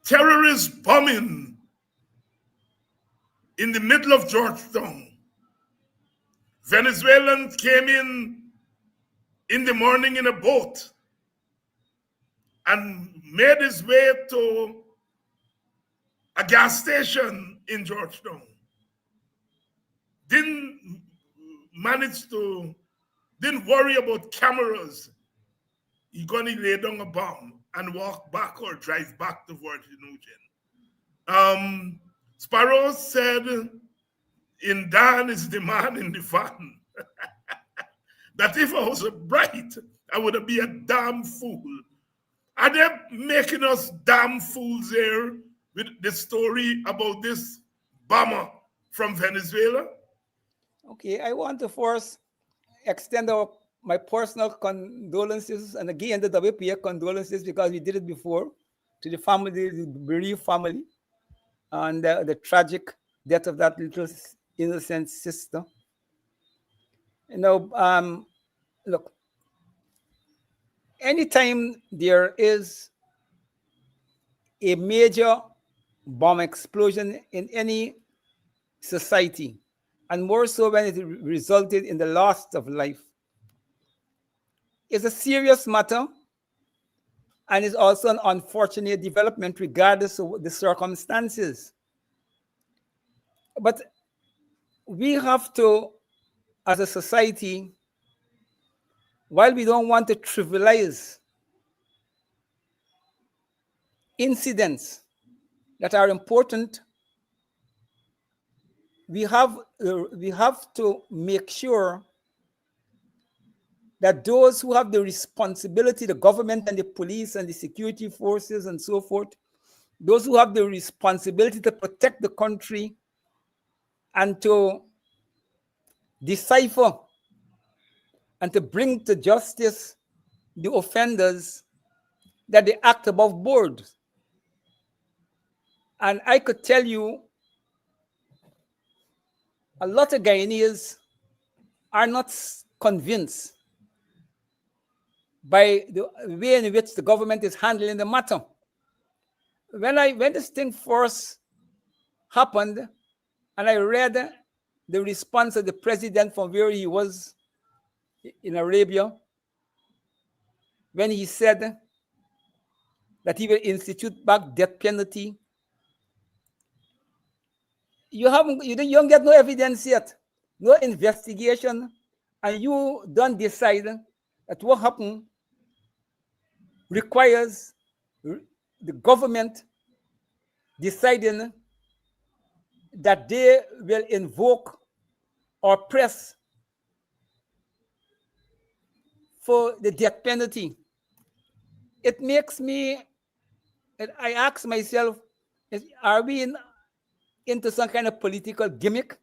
Speaker 3: terrorist bombing in the middle of Georgetown. Venezuelans came in the morning in a boat and made his way to a gas station in Georgetown. Didn't worry about cameras. He gonna lay down a bomb and walk back or drive back to Virgin Eugene. Sparrow said, in Dan is the man in the van. That if I was a bright, I would be a damn fool. Are they making us damn fools here with the story about this bomber from Venezuela?
Speaker 4: Okay, I want to first extend my personal condolences, and again the WPA condolences, because we did it before, to the family, the bereaved family, and the tragic death of that little innocent sister. Look, anytime there is a major bomb explosion in any society, and more so when it resulted in the loss of life, it's a serious matter, and it's also an unfortunate development regardless of the circumstances. But we have to, as a society, while we don't want to trivialize incidents that are important, we have to make sure that those who have the responsibility, the government and the police and the security forces and so forth, those who have the responsibility to protect the country and to decipher and to bring to justice the offenders, that they act above board. And I could tell you a lot of Guyanese are not convinced by the way in which the government is handling the matter. When this thing first happened, and I read the response of the president from where he was in Arabia, when he said that he will institute back death penalty, you don't get no evidence yet, no investigation, and you don't decide that what happened requires the government deciding that they will invoke or press for the death penalty. It makes me, I ask myself, are we into some kind of political gimmick?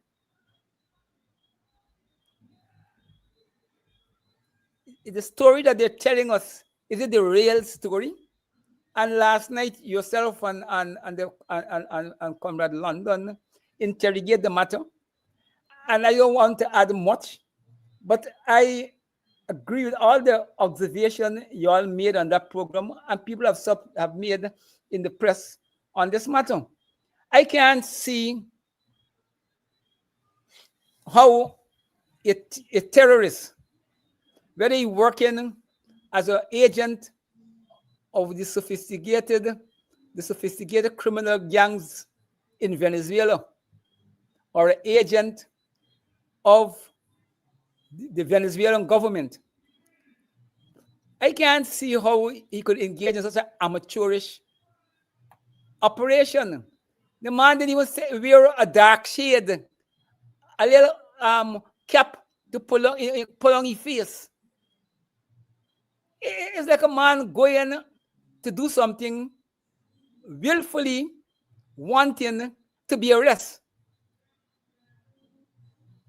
Speaker 4: The story that they're telling us, is it the real story? And last night, yourself and Comrade London interrogate the matter. And I don't want to add much, but I agree with all the observation you all made on that program, and people have made in the press on this matter. I can't see how a terrorist, whether he's working as an agent of the sophisticated criminal gangs in Venezuela, or an agent of the Venezuelan government, I can't see how he could engage in such an amateurish operation. The man didn't even wear a dark shade, a little cap to pull on his face. It's like a man going to do something willfully wanting to be arrested.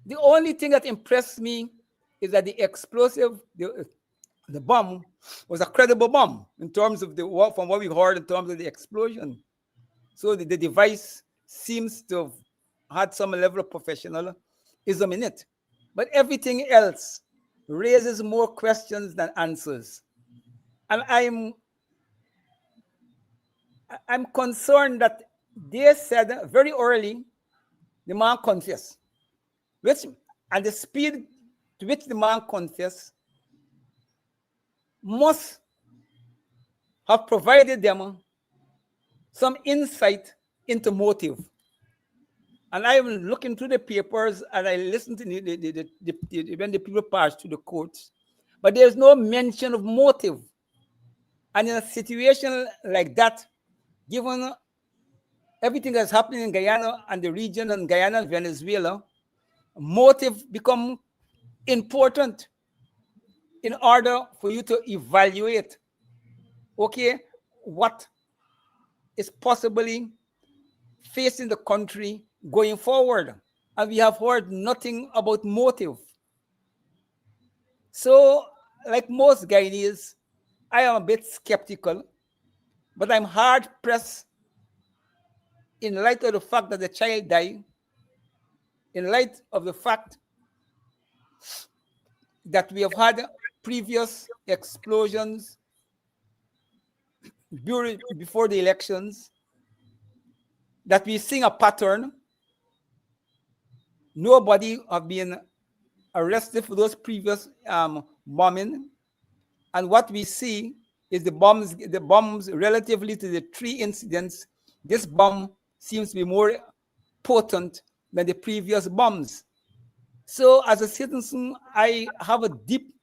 Speaker 4: The only thing that impressed me is that the explosive, the bomb, was a credible bomb in terms of from what we heard in terms of the explosion. So the device seems to have had some level of professionalism in it. But everything else raises more questions than answers. And I'm concerned that they said very early the man confessed, and the speed to which the man confessed must have provided them some insight into motive. And I was looking through the papers and I listened to when the people passed through the courts, but there's no mention of motive. And in a situation like that, given everything that's happening in Guyana and the region and Guyana and Venezuela, motive become important in order for you to evaluate, okay, what is possibly facing the country going forward. And we have heard nothing about motive. So, like most Guyanese, I am a bit skeptical, but I'm hard pressed in light of the fact that the child died, in light of the fact that we have had previous explosions before the elections, that we see a pattern. Nobody have been arrested for those previous bombing. And what we see is the bombs relatively to the 3 incidents, this bomb seems to be more potent than the previous bombs. So as a citizen, I have a deep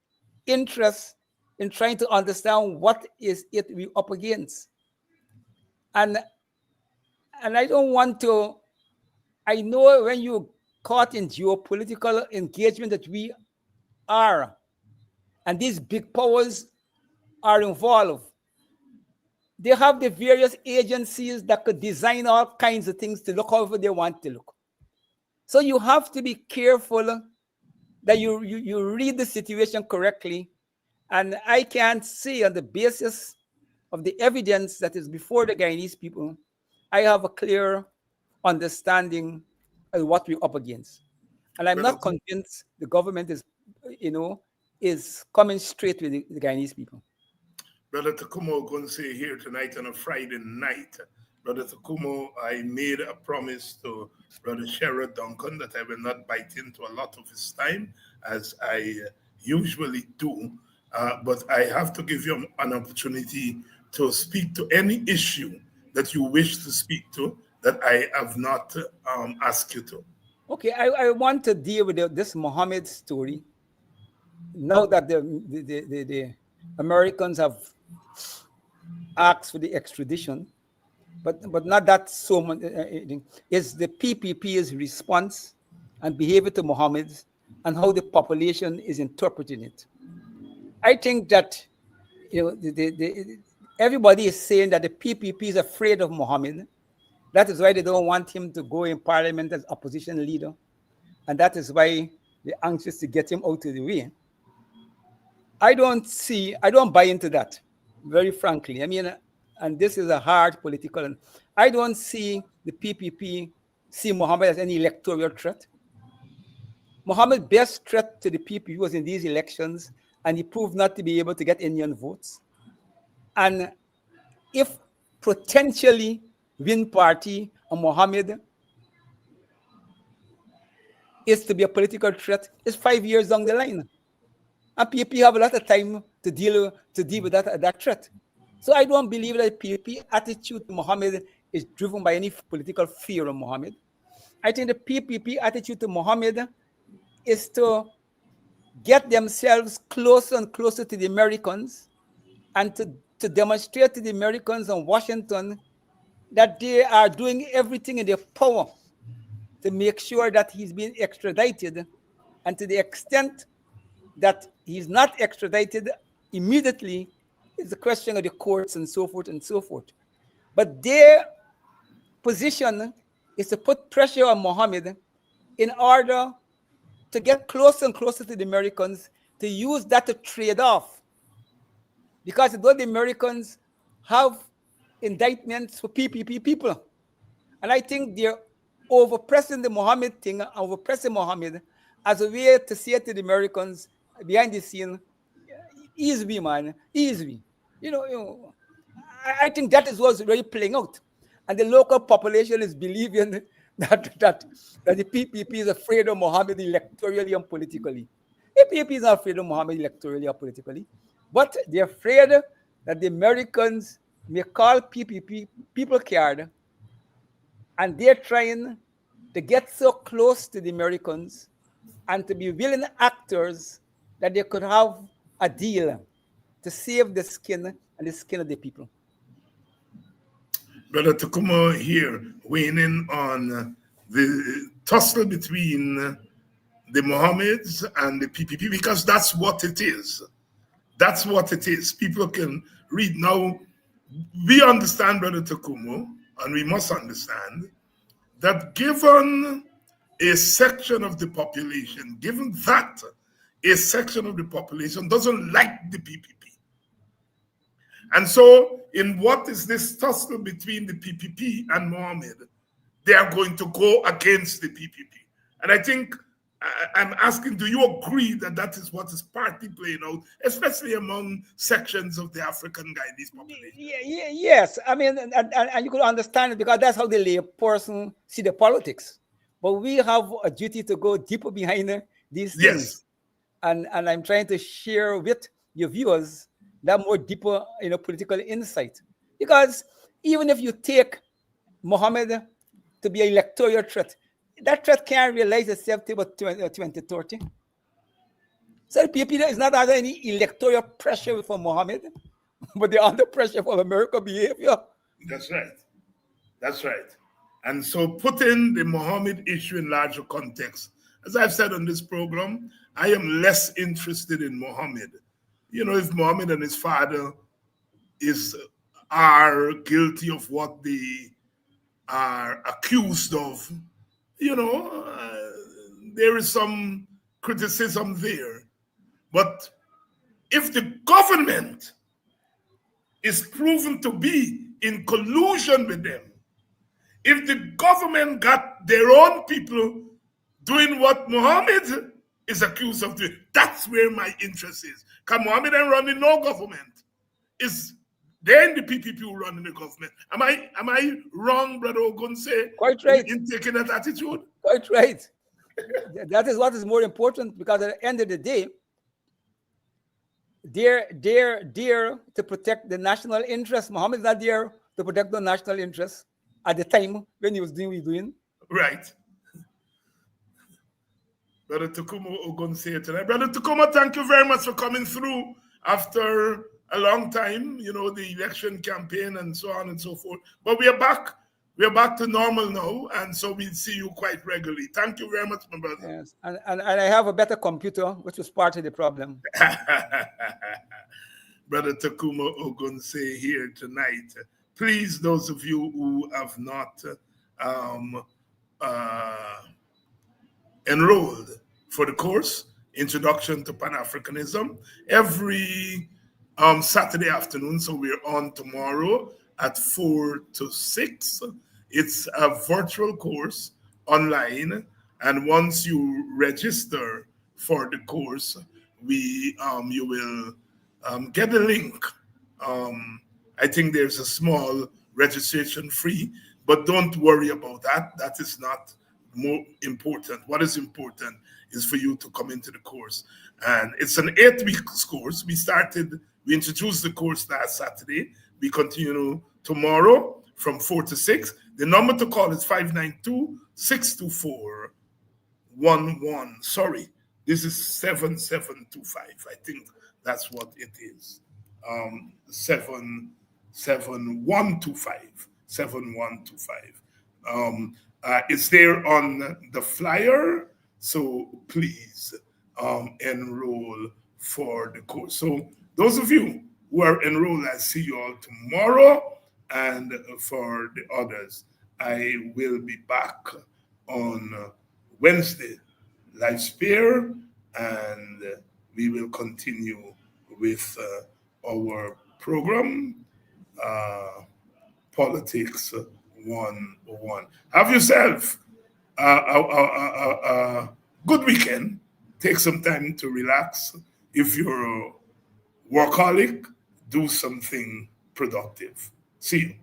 Speaker 4: interest in trying to understand what is it we up against. And I don't want to, I know when you're caught in geopolitical engagement that we are, and these big powers are involved, they have the various agencies that could design all kinds of things to look however they want to look. So you have to be careful that you read the situation correctly. And I can't say on the basis of the evidence that is before the Guyanese people, I have a clear understanding of what we're up against. And I'm
Speaker 3: Brother,
Speaker 4: not convinced the government is coming straight with the Guyanese people.
Speaker 3: Brother Tacuma Ogunseye here tonight on a Friday night. Brother Tacuma, I made a promise to Brother Sherrod Duncan that I will not bite into a lot of his time, as I usually do. But I have to give you an opportunity to speak to any issue that you wish to speak to that I have not asked you to.
Speaker 4: Okay, I want to deal with this Mohammed story. Now that the Americans have asked for the extradition, but not that so much, is the PPP's response and behavior to Mohammed and how the population is interpreting it. I think that everybody is saying that the PPP is afraid of Mohammed. That is why they don't want him to go in parliament as opposition leader. And that is why they're anxious to get him out of the way. I don't buy into that, very frankly. I mean, and this is a hard political, and I don't see the PPP see Mohammed as any electoral threat. Mohammed's best threat to the PPP was in these elections, and he proved not to be able to get Indian votes. And if potentially Win Party and Mohammed is to be a political threat, it's 5 years down the line. And PPP have a lot of time to deal with that threat. So I don't believe that PPP attitude to Mohammed is driven by any political fear of Mohammed. I think the PPP attitude to Mohammed is to get themselves closer and closer to the Americans and to demonstrate to the Americans and Washington that they are doing everything in their power to make sure that he's being extradited. And to the extent that he's not extradited immediately, it's a question of the courts and so forth and so forth. But their position is to put pressure on Mohammed in order to get closer and closer to the Americans, to use that to trade off. Because though the Americans have indictments for PPP people, and I think they're overpressing the Mohammed thing, overpressing Mohammed as a way to say to the Americans behind the scene, easy, man, easy. I think that is what's really playing out. And the local population is believing that the PPP is afraid of Mohammed electorally and politically. The PPP is not afraid of Mohammed electorally or politically, but they're afraid that the Americans may call PPP people card, and they're trying to get so close to the Americans and to be willing actors that they could have a deal to save the skin and the skin of the people.
Speaker 3: Brother Tacuma here weighing in on the tussle between the Mohammeds and the PPP, because that's what it is. That's what it is. People can read. Now, we understand, Brother Tacuma, and we must understand that given a section of the population, given that a section of the population doesn't like the PPP. And so, in what is this tussle between the PPP and Mohammed, they are going to go against the PPP. And I think I'm asking, do you agree that that is what is partly playing out, especially among sections of the African Guyanese population?
Speaker 4: Yes. I mean, and you could understand it because that's how the lay person see the politics. But we have a duty to go deeper behind these things.
Speaker 3: Yes.
Speaker 4: And I'm trying to share with your viewers that more deeper, political insight. Because even if you take Mohammed to be an electoral threat, that threat can't realize itself till about 2030. So people is not under any electoral pressure from Mohammed, but they're under pressure for American behavior.
Speaker 3: That's right. That's right. And so putting the Mohammed issue in larger context, as I've said on this program, I am less interested in Mohammed. If Mohammed and his father are guilty of what they are accused of, there is some criticism there. But if the government is proven to be in collusion with them, if the government got their own people doing what Muhammad is accused of doing. That's where my interest is. Because Muhammad ain't running no government. It's then the PPP who running the government. Am I wrong, Brother Ogunseye?
Speaker 4: Quite right.
Speaker 3: In taking that attitude?
Speaker 4: Quite right. That is what is more important, because at the end of the day, they're there to protect the national interest. Muhammad is not there to protect the national interest at the time when he was doing what he was doing.
Speaker 3: Right. Brother Tacuma Ogunseye tonight. Brother Tacuma, thank you very much for coming through after a long time, the election campaign and so on and so forth. But we are back. We are back to normal now, and so we'll see you quite regularly. Thank you very much, my brother.
Speaker 4: Yes, and I have a better computer, which was part of the problem.
Speaker 3: Brother Tacuma Ogunseye here tonight. Please, those of you who have not enrolled for the course, Introduction to Pan-Africanism, every Saturday afternoon, so we're on tomorrow at 4 to 6. It's a virtual course online, and once you register for the course, you will get a link. I think there's a small registration fee, but don't worry about that. That is not more important. What is important is for you to come into the course. And it's an 8-week course. We introduced the course last Saturday. We continue tomorrow from 4 to 6. The number to call is 592-624-11. Sorry, this is 7725. I think that's what it is. 7125. 7125. It's there on the flyer, so please enroll for the course. So those of you who are enrolled, I see you all tomorrow. And for the others, I will be back on Wednesday, live spare, and we will continue with our program, Politics 101. Have yourself a good weekend. Take some time to relax. If you're a workaholic, do something productive. See you.